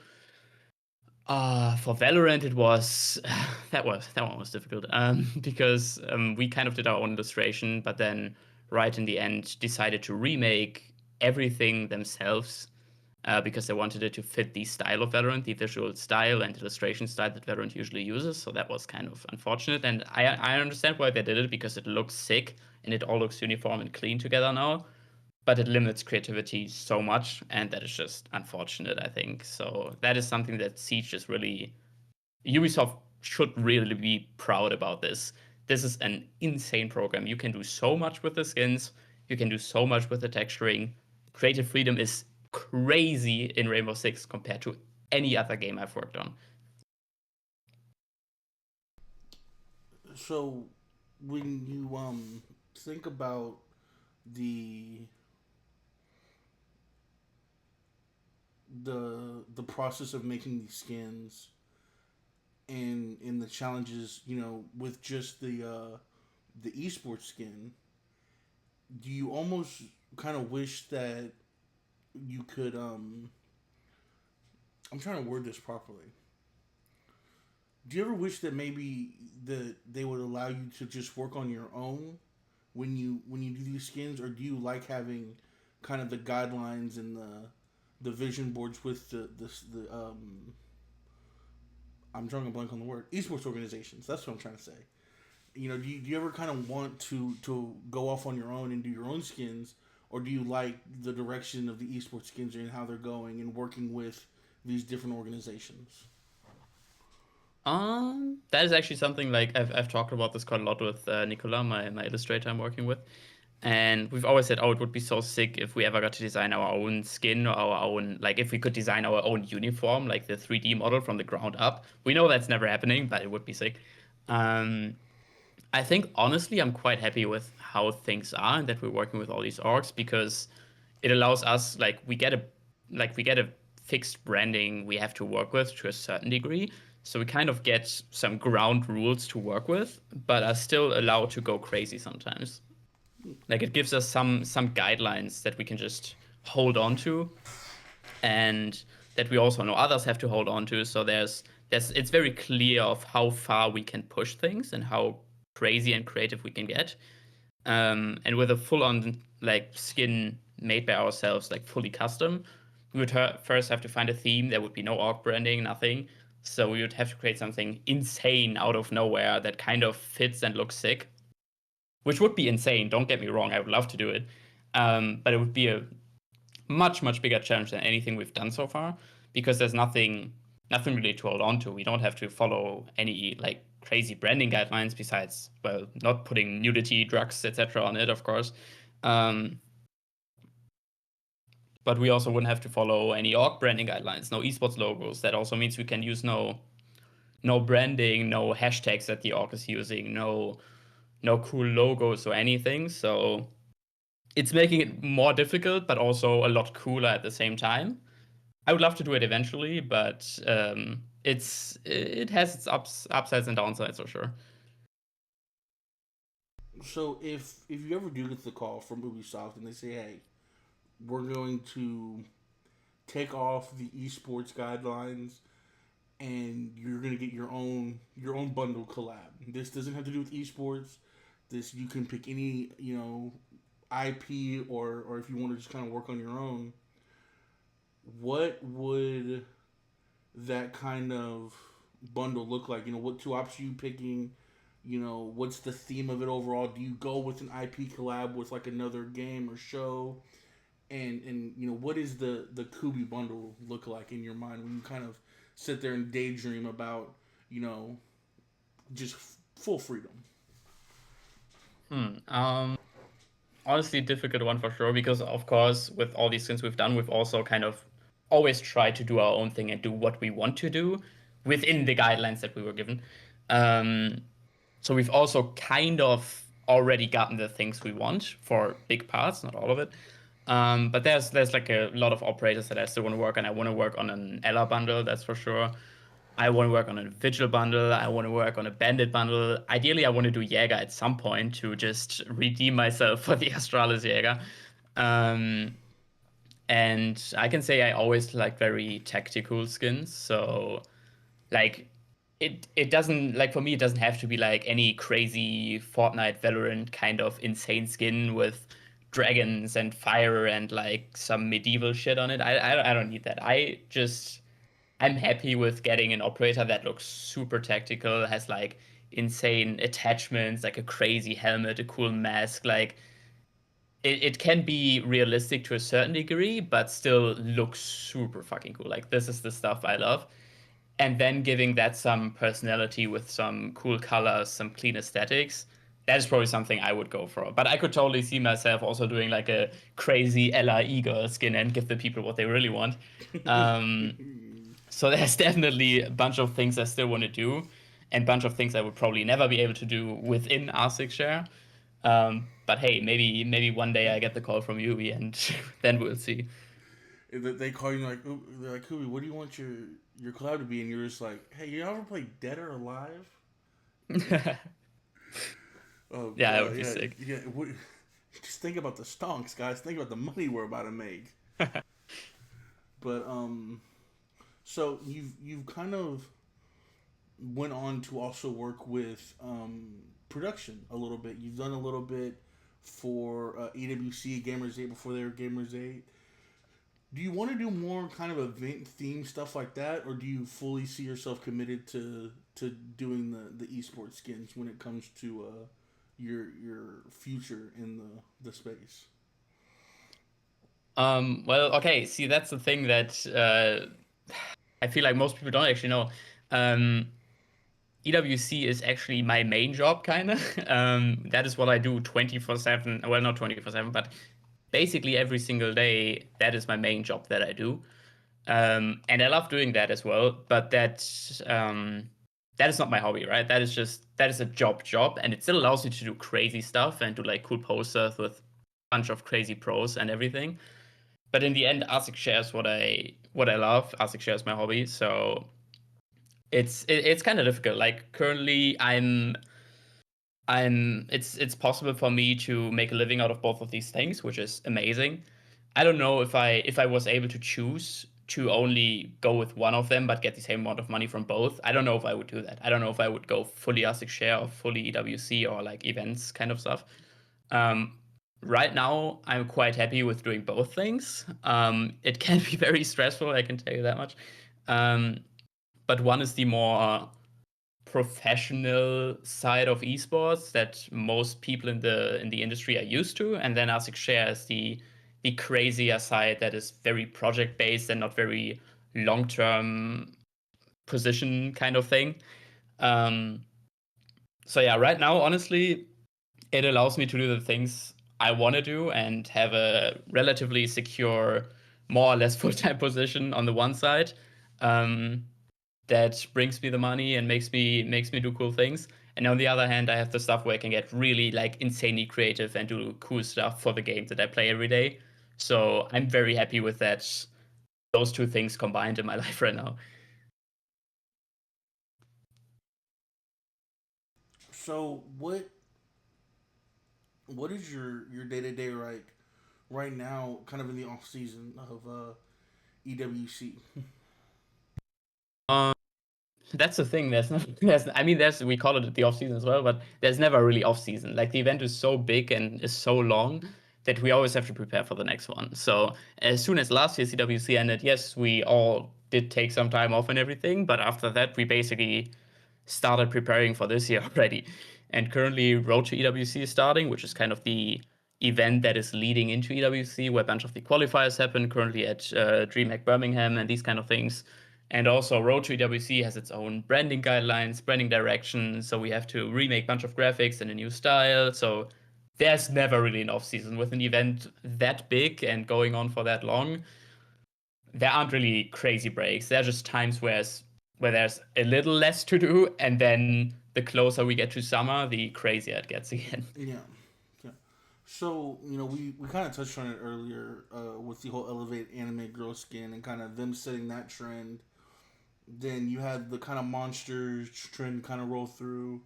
For Valorant, it was that one was difficult because we kind of did our own illustration, but then right in the end decided to remake everything themselves because they wanted it to fit the style of Valorant, the visual style and illustration style that Valorant usually uses. So that was kind of unfortunate, and I understand why they did it because it looks sick and it all looks uniform and clean together now, but it limits creativity so much, and that is just unfortunate, I think. So that is something that Siege is really Ubisoft should really be proud about this. This is an insane program. You can do so much with the skins, you can do so much with the texturing. Creative freedom is crazy in Rainbow Six compared to any other game I've worked on. So when you think about the the process of making these skins and the challenges, with just the esports skin, do you almost kind of wish that you could I'm trying to word this properly. Do you ever wish that maybe that they would allow you to just work on your own when you do these skins, or do you like having kind of the guidelines and the vision boards with the I'm drawing a blank on the word, esports organizations? That's what I'm trying to say. Do you ever kind of want to go off on your own and do your own skins, or do you like the direction of the esports skins and how they're going and working with these different organizations? That is actually something like I've talked about this quite a lot with Nicola, my illustrator I'm working with. And we've always said, oh, it would be so sick if we ever got to design our own skin or our own, like if we could design our own uniform, like the 3D model from the ground up. We know that's never happening, but it would be sick. Um, I think honestly, I'm quite happy with how things are and that we're working with all these orgs because it allows us we get a fixed branding we have to work with to a certain degree. So we kind of get some ground rules to work with, but are still allowed to go crazy sometimes. Like it gives us some guidelines that we can just hold on to and that we also know others have to hold on to. So there's it's very clear of how far we can push things and how crazy and creative we can get. And with a full-on like skin made by ourselves, like fully custom, we would first have to find a theme. There would be no org branding, nothing. So we would have to create something insane out of nowhere that kind of fits and looks sick, which would be insane. Don't get me wrong, I would love to do it, but it would be a much bigger challenge than anything we've done so far because there's nothing really to hold on to. We don't have to follow any like crazy branding guidelines besides well not putting nudity, drugs, etc. on it, of course. Um, but we also wouldn't have to follow any org branding guidelines, no esports logos. That also means we can use no branding, no hashtags that the org is using, no cool logos or anything. So it's making it more difficult, but also a lot cooler at the same time. I would love to do it eventually, but it has its upsides and downsides for sure. So if you ever do get the call from Ubisoft and they say, "Hey, we're going to take off the esports guidelines and you're going to get your own bundle collab. This doesn't have to do with esports. This, you can pick any, IP, or if you want to just kind of work on your own. What would that kind of bundle look like? What two options are you picking? What's the theme of it overall? Do you go with an IP collab with like another game or show? And what is the Koobi bundle look like in your mind when you kind of sit there and daydream about you know just full freedom? Hmm. Honestly, difficult one for sure because of course, with all these things we've done, we've also kind of always tried to do our own thing and do what we want to do within the guidelines that we were given. Um, so we've also kind of already gotten the things we want for big parts, not all of it. But there's like a lot of operators that I still want to work on. I want to work on an Ella bundle, that's for sure. I want to work on a Vigil bundle. I want to work on a Bandit bundle. Ideally, I want to do Jäger at some point to just redeem myself for the Astralis Jäger. Um, and I can say I always like very tactical skins. So Like it doesn't like for me it doesn't have to be like any crazy Fortnite Valorant kind of insane skin with dragons and fire and like some medieval shit on it. I don't need that. I'm happy with getting an operator that looks super tactical, has like insane attachments, like a crazy helmet, a cool mask. Like it can be realistic to a certain degree, but still looks super fucking cool. Like this is the stuff I love. And then giving that some personality with some cool colors, some clean aesthetics. That is probably something I would go for. But I could totally see myself also doing like a crazy Ella Eagle skin and give the people what they really want. Um, so there's definitely a bunch of things I still want to do, and a bunch of things I would probably never be able to do within R6 Share. But hey, maybe one day I get the call from Yubi, and then we'll see. They call you like, they're like, Koobi, what do you want your cloud to be? And you're just like, hey, you ever play Dead or Alive? Yeah, Oh that god, would be yeah, sick. yeah. Just think about the stonks, guys. Think about the money we're about to make. But so you've kind of went on to also work with production a little bit. You've done a little bit for EWC Gamers 8 before they were Gamers 8. Do you want to do more kind of event theme stuff like that, or do you fully see yourself committed to doing the esports skins when it comes to your future in the space? Well, okay. See, that's the thing that I feel like most people don't actually know. Um, EWC is actually my main job, kind of. That is what I do 24/7. Well, not 24/7, but basically every single day. That is my main job that I do. And I love doing that as well. But that is not my hobby, right? That is a job, and it still allows you to do crazy stuff and do like cool posters with a bunch of crazy pros and everything. But in the end, ASIC shares what I love. ASIC shares my hobby, so it's kind of difficult. Like currently, it's possible for me to make a living out of both of these things, which is amazing. I don't know if I was able to choose to only go with one of them but get the same amount of money from both. I don't know if I would do that. I don't know if I would go fully ASIC share or fully EWC or like events kind of stuff. Um, right now, I'm quite happy with doing both things. It can be very stressful, I can tell you that much. Um, but one is the more professional side of esports that most people in the industry are used to, and then ASIC Share is the crazier side that is very project based and not very long term position kind of thing. Um, so yeah, right now, honestly, it allows me to do the things I want to do and have a relatively secure, more or less full time position on the one side. Um, that brings me the money and makes me do cool things. And on the other hand, I have the stuff where I can get really like insanely creative and do cool stuff for the game that I play every day. So I'm very happy with that. Those two things combined in my life right now. So what is your day to day right now, kind of in the off season of EWC? Um, that's the thing. There's not. There's. I mean, there's. We call it the off season as well, but there's never really off season. Like the event is so big and is so long that we always have to prepare for the next one. So as soon as last year's CWC ended, yes, we all did take some time off and everything, but after that, we basically started preparing for this year already. And currently, Road to EWC is starting, which is kind of the event that is leading into EWC, where a bunch of the qualifiers happen currently at DreamHack Birmingham and these kind of things. And also, Road to EWC has its own branding guidelines, branding directions. So we have to remake a bunch of graphics in a new style. So there's never really an off season with an event that big and going on for that long. There aren't really crazy breaks. There are just times where there's a little less to do, and then the closer we get to summer, the crazier it gets again. Yeah, yeah. So we kind of touched on it earlier with the whole elevate anime girl skin and kind of them setting that trend. Then you had the kind of monsters trend kind of roll through.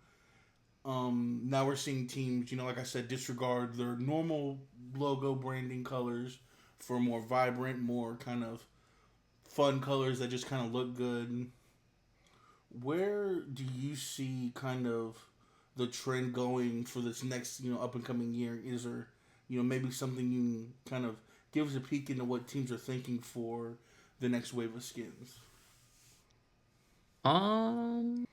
Now we're seeing teams, like I said, disregard their normal logo branding colors for more vibrant, more kind of fun colors that just kind of look good. Where do you see kind of the trend going for this next, up and coming year? Is there, maybe something you can kind of give us a peek into what teams are thinking for the next wave of skins? Um,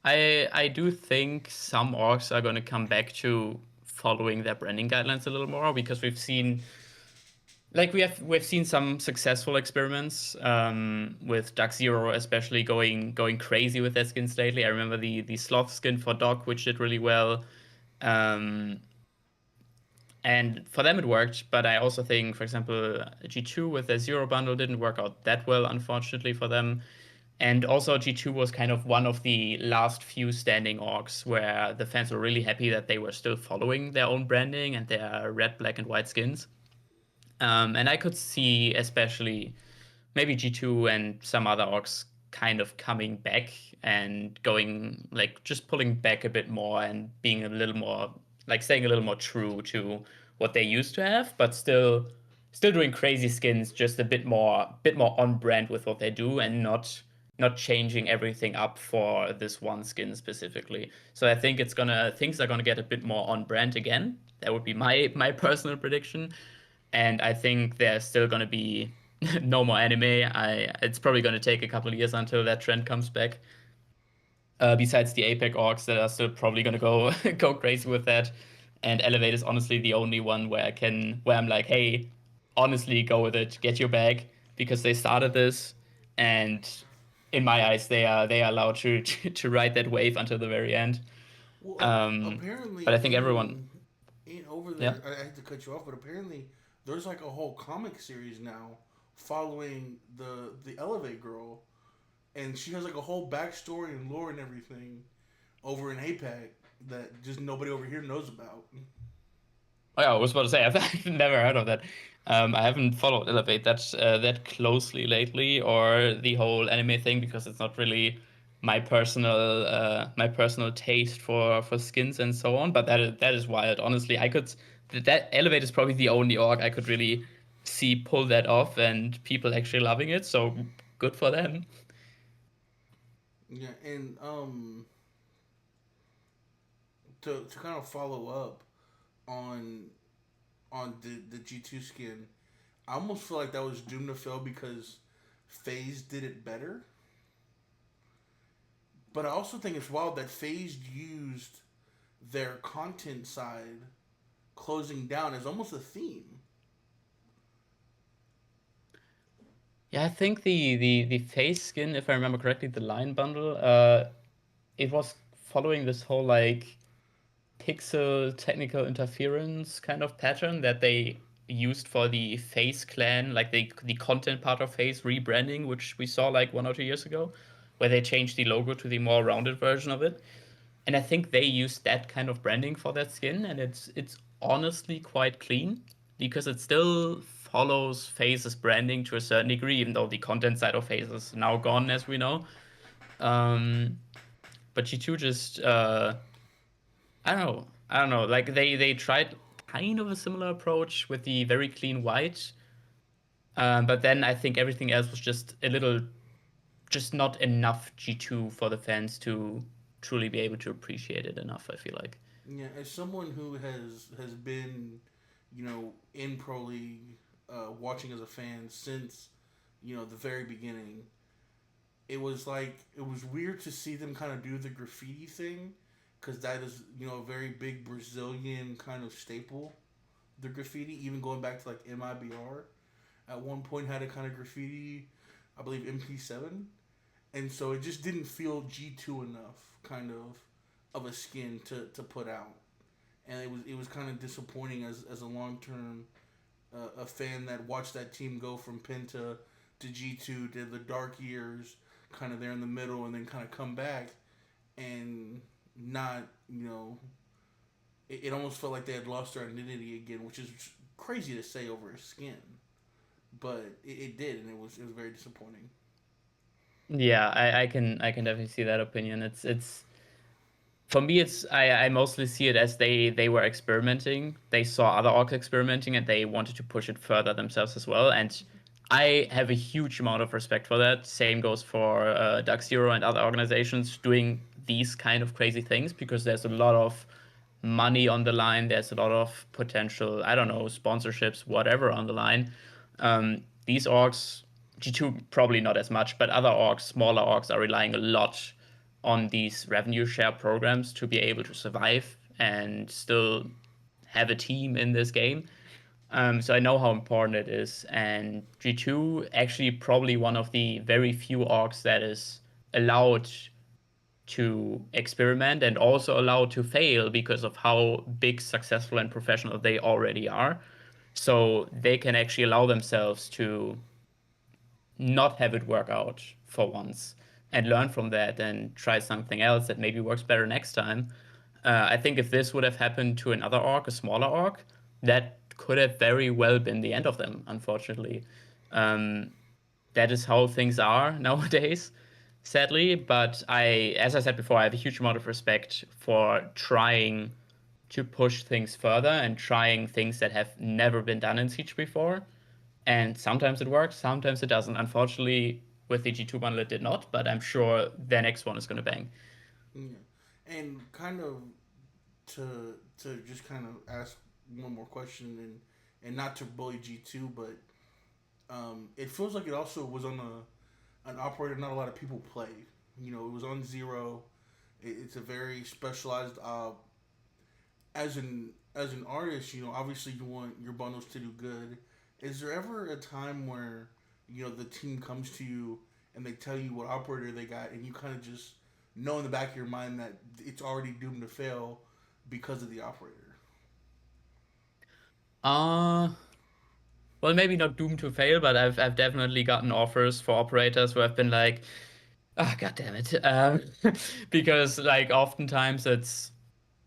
I do think some orgs are going to come back to following their branding guidelines a little more because we've seen like we've seen some successful experiments with Duck Zero, especially going crazy with their skins lately. I remember the sloth skin for Doc, which did really well. Um, and for them it worked, but I also think, for example, G2 with their Zero bundle didn't work out that well, unfortunately for them. And also G2 was kind of one of the last few standing orgs where the fans were really happy that they were still following their own branding and their red, black, and white skins. And I could see especially maybe G2 and some other orcs kind of coming back and going like just pulling back a bit more and being a little more like staying a little more true to what they used to have, but still doing crazy skins, just a bit more on brand with what they do and not changing everything up for this one skin specifically. So I think it's gonna things are gonna get a bit more on brand again. That would be my personal prediction. And I think there's still gonna be no more anime. It's probably gonna take a couple of years until that trend comes back. Besides the APEC orcs that are still probably gonna go go crazy with that. And Elevate is honestly the only one where I'm like, hey, honestly, go with it, get your bag, because they started this, and in my eyes, they are allowed to ride that wave until the very end. Well, Um, apparently but I think everyone, in over yeah. there, I hate to cut you off, but apparently there's like a whole comic series now following the Elevate girl, and she has like a whole backstory and lore and everything over in APAC that just nobody over here knows about. Oh yeah, I was about to say I've never heard of that. I haven't followed Elevate that closely lately, or the whole anime thing, because it's not really my personal taste for skins and so on. But that is wild. Honestly, that Elevate is probably the only org I could really see pull that off, and people actually loving it. So good for them. Yeah, and to kind of follow up on the G2 skin, I almost feel like that was doomed to fail because FaZe did it better. But I also think it's wild that FaZe used their content side closing down as almost a theme. Yeah, I think the face skin, if I remember correctly, the line bundle, it was following this whole like pixel technical interference kind of pattern that they used for the Face Clan, like the content part of Face rebranding, which we saw like 1 or 2 years ago, where they changed the logo to the more rounded version of it. And I think they used that kind of branding for that skin, and it's honestly quite clean because it still follows Face's branding to a certain degree, even though the content side of Face is now gone, as we know. Um, but G2 just I don't know. Like they tried kind of a similar approach with the very clean white, but then I think everything else was just not enough G2 for the fans to truly be able to appreciate it enough. I feel like. Yeah, as someone who has been, in pro league, watching as a fan since, the very beginning, it was weird to see them kind of do the graffiti thing, because that is a very big Brazilian kind of staple. The graffiti, even going back to like MIBR, at one point had a kind of graffiti, I believe MP7, and so it just didn't feel G2 enough, kind of a skin to put out, and it was kind of disappointing as a long term a fan that watched that team go from Penta to G2, did the dark years, kind of there in the middle, and then kind of come back and not it almost felt like they had lost their identity again, which is crazy to say over a skin, but it did, and it was very disappointing. Yeah, I can definitely see that opinion. It's for me, I mostly see it as they were experimenting. They saw other orcs experimenting, and they wanted to push it further themselves as well. And I have a huge amount of respect for that. Same goes for Duck Zero and other organizations doing these kind of crazy things because there's a lot of money on the line. There's a lot of potential, I don't know, sponsorships, whatever on the line. These orgs, G2 probably not as much, but other orgs, smaller orgs, are relying a lot on these revenue share programs to be able to survive and still have a team in this game. So I know how important it is. And G2 actually probably one of the very few orgs that is allowed to experiment and also allowed to fail because of how big, successful, and professional they already are. So they can actually allow themselves to not have it work out for once and learn from that and try something else that maybe works better next time. I think if this would have happened to another orc, a smaller orc, that could have very well been the end of them, unfortunately. Um, that is how things are nowadays, sadly. But as I said before, I have a huge amount of respect for trying to push things further and trying things that have never been done in Siege before. And sometimes it works, sometimes it doesn't. Unfortunately, with the G2 bundle, it did not, but I'm sure the next one is going to bang. Yeah, and kind of to just kind of ask one more question and not to bully G2, but it feels like it also was on an operator not a lot of people play. You know, it was on Zero. It's a very specialized. As an artist, you know, obviously you want your bundles to do good. Is there ever a time where you know the team comes to you and they tell you what operator they got, and you kind of just know in the back of your mind that it's already doomed to fail because of the operator? Uh, well, maybe not doomed to fail, but I've definitely gotten offers for operators who have been like, ah, god damn it. Because like oftentimes it's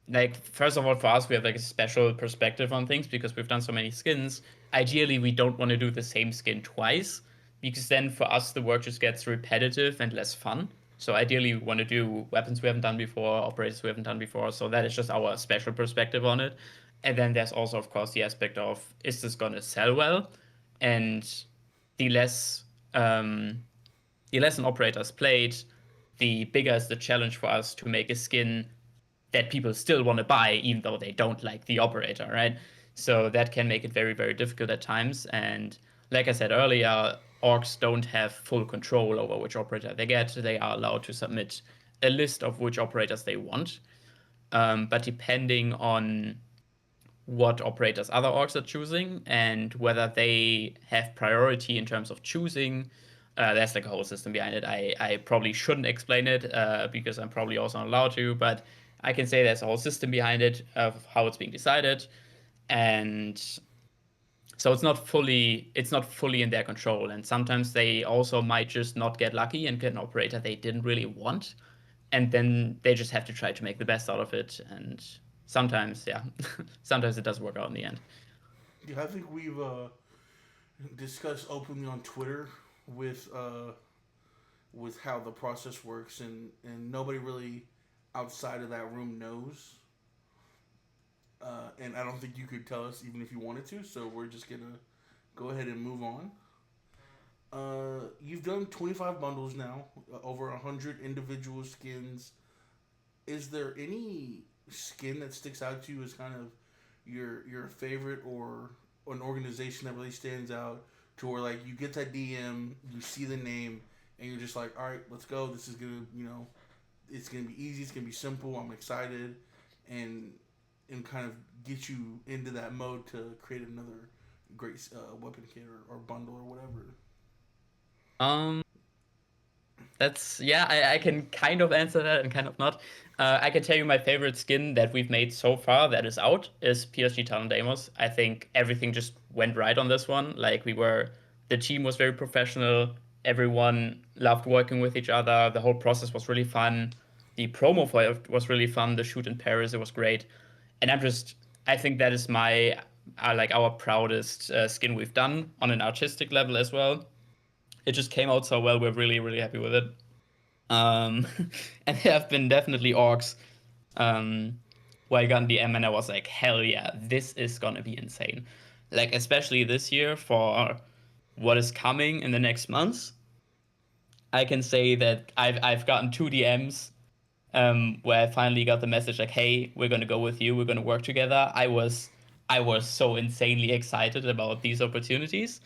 like first of all for us we have like a special perspective on things because we've done so many skins. Ideally we don't want to do the same skin twice because then for us the work just gets repetitive and less fun. So ideally we want to do weapons we haven't done before, operators we haven't done before. So that is just our special perspective on it. And then there's also of course the aspect of is this going to sell well, and the less um, the less an operator is played, the bigger is the challenge for us to make a skin that people still want to buy, even though they don't like the operator, right? So that can make it very, very difficult at times. And like I said earlier, orgs don't have full control over which operator they get. They are allowed to submit a list of which operators they want. But depending on what operators other orgs are choosing and whether they have priority in terms of choosing. There's like a whole system behind it. I probably shouldn't explain it because I'm probably also not allowed to, but I can say there's a whole system behind it of how it's being decided. And so it's not fully in their control. And sometimes they also might just not get lucky and get an operator they didn't really want. And then they just have to try to make the best out of it. And sometimes, yeah, sometimes it does work out in the end. Yeah, I think we've discussed openly on Twitter with how the process works, and nobody really outside of that room knows. And I don't think you could tell us even if you wanted to. So we're just gonna go ahead and move on. You've done 25 bundles now, over 100 individual skins. Is there any skin that sticks out to you as kind of your favorite, or an organization that really stands out to where like you get that DM, you see the name, and you're just like, all right, let's go. This is gonna, it's gonna be easy. It's gonna be simple. I'm excited, and kind of get you into that mode to create another great weapon kit or bundle or whatever. Um, That's yeah, I can kind of answer that and kind of not. I can tell you my favorite skin that we've made so far that is out is PSG Talent Amos. I think everything just went right on this one. Like the team was very professional. Everyone loved working with each other. The whole process was really fun. The promo for it was really fun. The shoot in Paris, it was great. And I think that is like our proudest skin we've done on an artistic level as well. It just came out so well. We're really, really happy with it. Um, and there have been definitely orcs um, where I got in the M and I was like, hell yeah, this is gonna be insane. Like especially this year for what is coming in the next months, I can say that I've gotten two DMs where I finally got the message like, "Hey, we're gonna go with you. We're gonna work together." I was so insanely excited about these opportunities.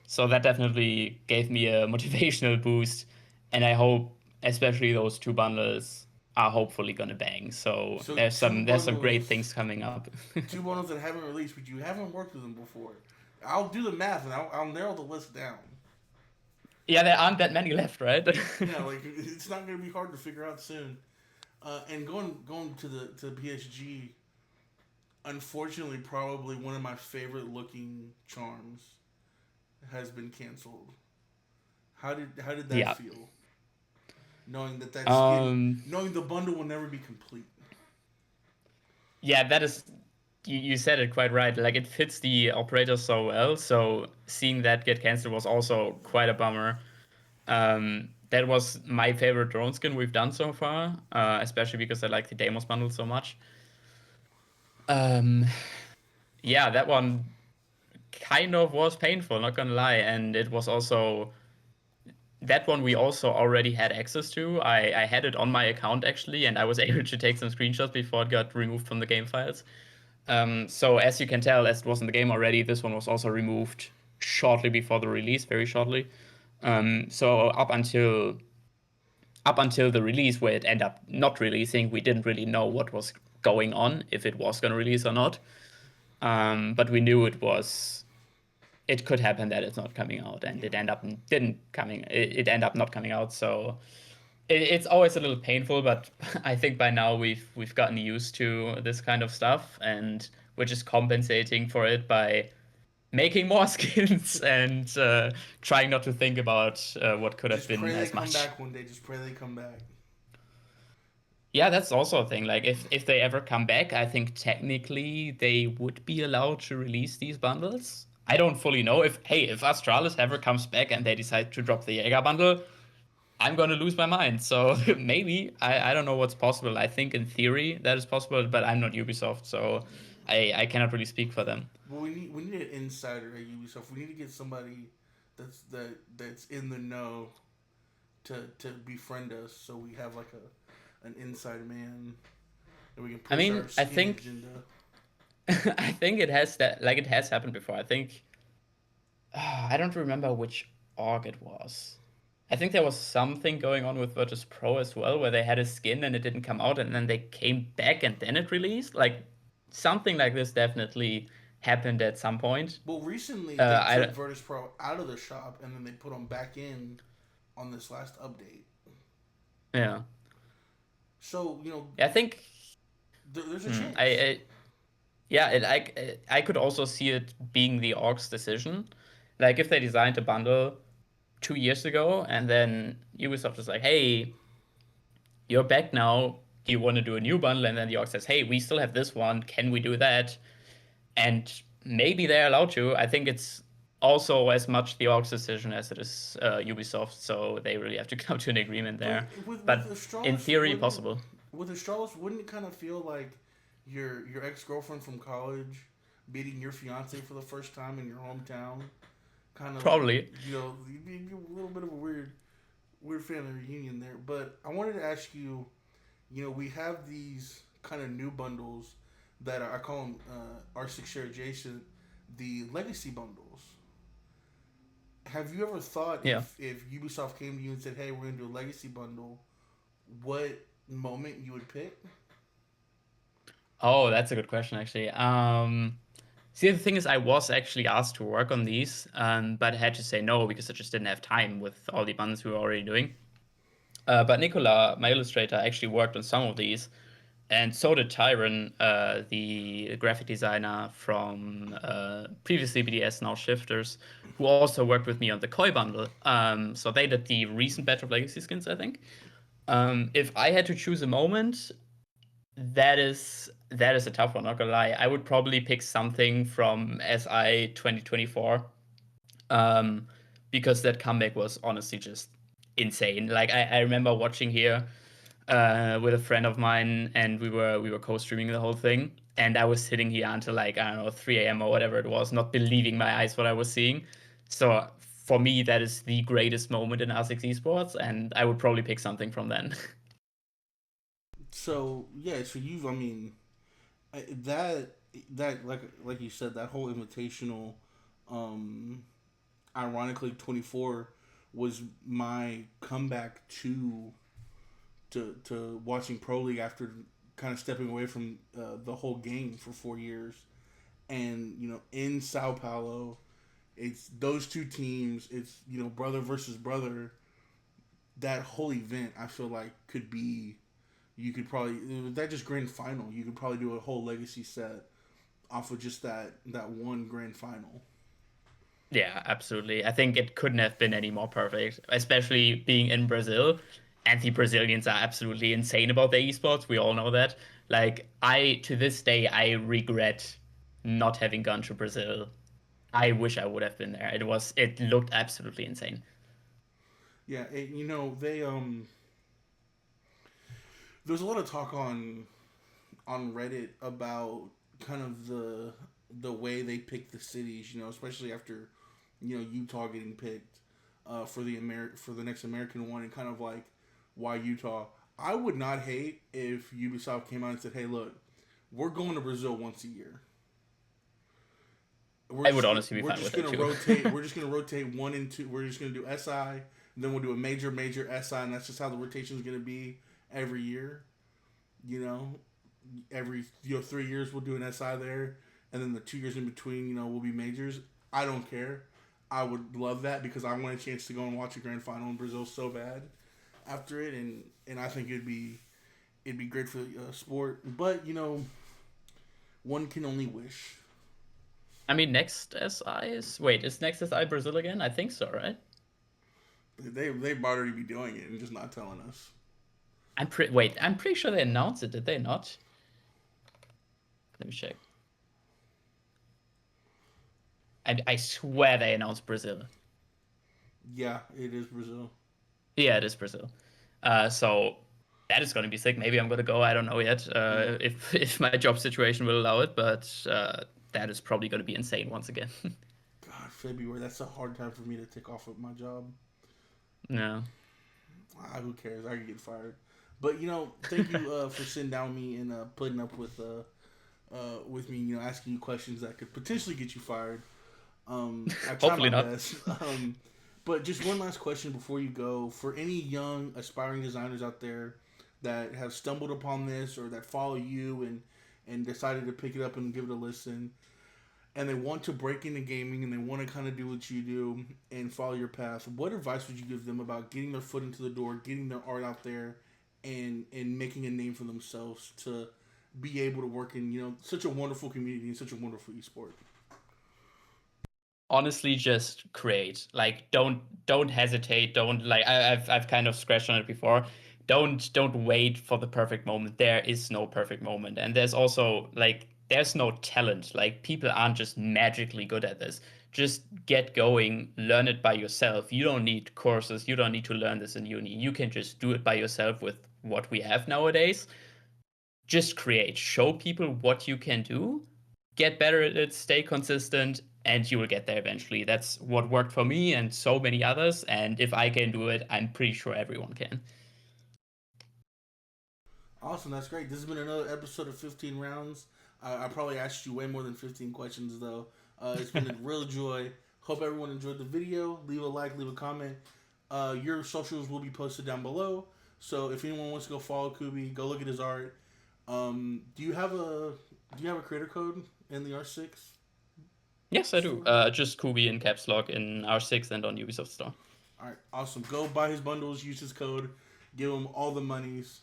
So that definitely gave me a motivational boost, and I hope especially those two bundles are hopefully gonna bang. So So there's some great things coming up. two bundles that haven't released, but you haven't worked with them before. I'll do the math and I'll narrow the list down. Yeah, there aren't that many left, right? Yeah, like it's not gonna be hard to figure out soon. And going to the PSG, unfortunately, probably one of my favorite looking charms has been canceled. How did that Yeah. feel? Knowing that skin, Um. knowing the bundle will never be complete. Yeah, that is. You said it quite right. Like it fits the operator so well. So seeing that get canceled was also quite a bummer. That was my favorite drone skin we've done so far, especially because I like the Deimos bundle so much. Um, yeah, that one kind of was painful, not gonna lie, and it was also that one we also already had access to. I had it on my account actually, and I was able to take some screenshots before it got removed from the game files. So as you can tell, as it was in the game already, this one was also removed shortly before the release, very shortly. So up until the release, where it ended up not releasing, we didn't really know what was going on, if it was going to release or not. But we knew it could happen that it's not coming out, and Yeah. it ended up not coming out. So it's always a little painful, but I think by now we've gotten used to this kind of stuff, and we're just compensating for it by making more skins and trying not to think about what could have Just been pray they as come much. back one day. Just pray they come back. Yeah, that's also a thing. Like if they ever come back, I think technically they would be allowed to release these bundles. I don't fully know if Astralis ever comes back and they decide to drop the Jaeger bundle, I'm gonna lose my mind. So maybe I don't know what's possible. I think in theory that is possible, but I'm not Ubisoft, so I cannot really speak for them. But we need an insider at Ubisoft. We need to get somebody that's in the know to befriend us, so we have like an inside man and we can I push our mean, I skin think agenda. I think it has that like it has happened before. I think I don't remember which org it was. I think there was something going on with Virtus Pro as well, where they had a skin and it didn't come out, and then they came back and then it released. Like something like this definitely happened at some point. Well, recently they took I Virtus Pro out of the shop and then they put them back in on this last update. yeah So I think there's a hmm, chance. yeah I could also see it being the org's decision. Like if they designed a bundle 2 years ago and then Ubisoft is like, hey, you're back now. Do you want to do a new bundle? And then the org says, hey, we still have this one. Can we do that? And maybe they're allowed to. I think it's also as much the org's decision as it is Ubisoft. So they really have to come to an agreement But there. with But in Astralis, theory, wouldn't possible. with Astralis, wouldn't it kind of feel like your ex girlfriend from college meeting your fiance for the first time in your hometown? Kind of like Probably. you'd be a little bit of a weird family reunion there. But I wanted to ask you, we have these kind of new bundles that I call them R6 share adjacent, the legacy bundles. Have you ever thought Yeah. if Ubisoft came to you and said, "Hey, we're gonna do a legacy bundle," what moment you would pick? Oh, that's a good question, actually. See, the thing is, I was actually asked to work on these, but I had to say no because I just didn't have time with all the buttons we were already doing. But Nicola, my illustrator, actually worked on some of these, and so did Tyron, the graphic designer from previously BDS, now Shifters, who also worked with me on the Koi bundle. So they did the recent batch of Legacy skins, I think. If I had to choose a moment, that is a tough one. Not gonna lie, I would probably pick something from SI 2024, um, because that comeback was honestly just insane. Like I remember watching here with a friend of mine, and we were co-streaming the whole thing, and I was sitting here until like I don't know 3 a.m. or whatever it was, not believing my eyes what I was seeing. So for me, that is the greatest moment in R6 esports, and I would probably pick something from then. So yeah, so you've I mean that like you said, that whole invitational, um, ironically 24 was my comeback to watching pro league after kind of stepping away from the whole game for 4 years. And in Sao Paulo, it's those two teams. It's brother versus brother. That whole event, I feel like, could be. You could probably that just grand final. You could probably do a whole legacy set off of just that one grand final. Yeah, absolutely. I think it couldn't have been any more perfect, especially being in Brazil. And the Brazilians are absolutely insane about their esports. We all know that. Like, to this day, I regret not having gone to Brazil. I wish I would have been there. It looked absolutely insane. Yeah, they there's a lot of talk on Reddit about kind of the way they pick the cities. Especially after Utah getting picked for the next American one, and kind of like why Utah. I would not hate if Ubisoft came out and said, "Hey, look, we're going to Brazil once a year. I would honestly be We're fine with just that gonna too. rotate. We're just gonna rotate one and two. We're just gonna do SI, then we'll do a major SI, and that's just how the rotation is gonna be every year. You know, every 3 years we'll do an SI there, and then the 2 years in between, will be majors. I don't care. I would love that because I want a chance to go and watch a grand final in Brazil so bad after it, and I think it'd be great for the sport. But one can only wish. I mean, next SI is. Wait, is next SI Brazil again? I think so, right? They've already be doing it and just not telling us. I'm pretty sure they announced it, did they not? Let me check. I swear they announced Brazil. Yeah, it is Brazil. Yeah, it is Brazil. So that is going to be sick. Maybe I'm going to go. I don't know yet. Yeah. If if my job situation will allow it, but that is probably going to be insane once again. God, February. That's a hard time for me to take off of my job. No. Who cares? I could get fired. But thank you for sitting down with me and putting up with me. Asking you questions that could potentially get you fired. I try Hopefully my not. best. But just one last question before you go: for any young aspiring designers out there that have stumbled upon this or that follow you and decided to pick it up and give it a listen, and they want to break into gaming and they want to kind of do what you do and follow your path, what advice would you give them about getting their foot into the door, getting their art out there, and making a name for themselves to be able to work in such a wonderful community and such a wonderful esport? Honestly, just create. Like, don't hesitate. Don't like. I've kind of scratched on it before. Don't wait for the perfect moment. There is no perfect moment, and there's also like there's no talent. Like, people aren't just magically good at this. Just get going, learn it by yourself. You don't need courses. You don't need to learn this in uni. You can just do it by yourself with what we have nowadays. Just create, show people what you can do, get better at it, stay consistent, and you will get there eventually. That's what worked for me and so many others. And if I can do it, I'm pretty sure everyone can. Awesome, that's great. This has been another episode of 15 Rounds. I probably asked you way more than 15 questions, though. It's been a real joy. Hope everyone enjoyed the video. Leave a like, leave a comment. Your socials will be posted down below. So if anyone wants to go follow Koobi, go look at his art. Do you have a creator code in the R6 Yes, I do. store? Just Koobi in caps lock in R6 and on Ubisoft Store. All right, awesome. Go buy his bundles, use his code, give him all the monies.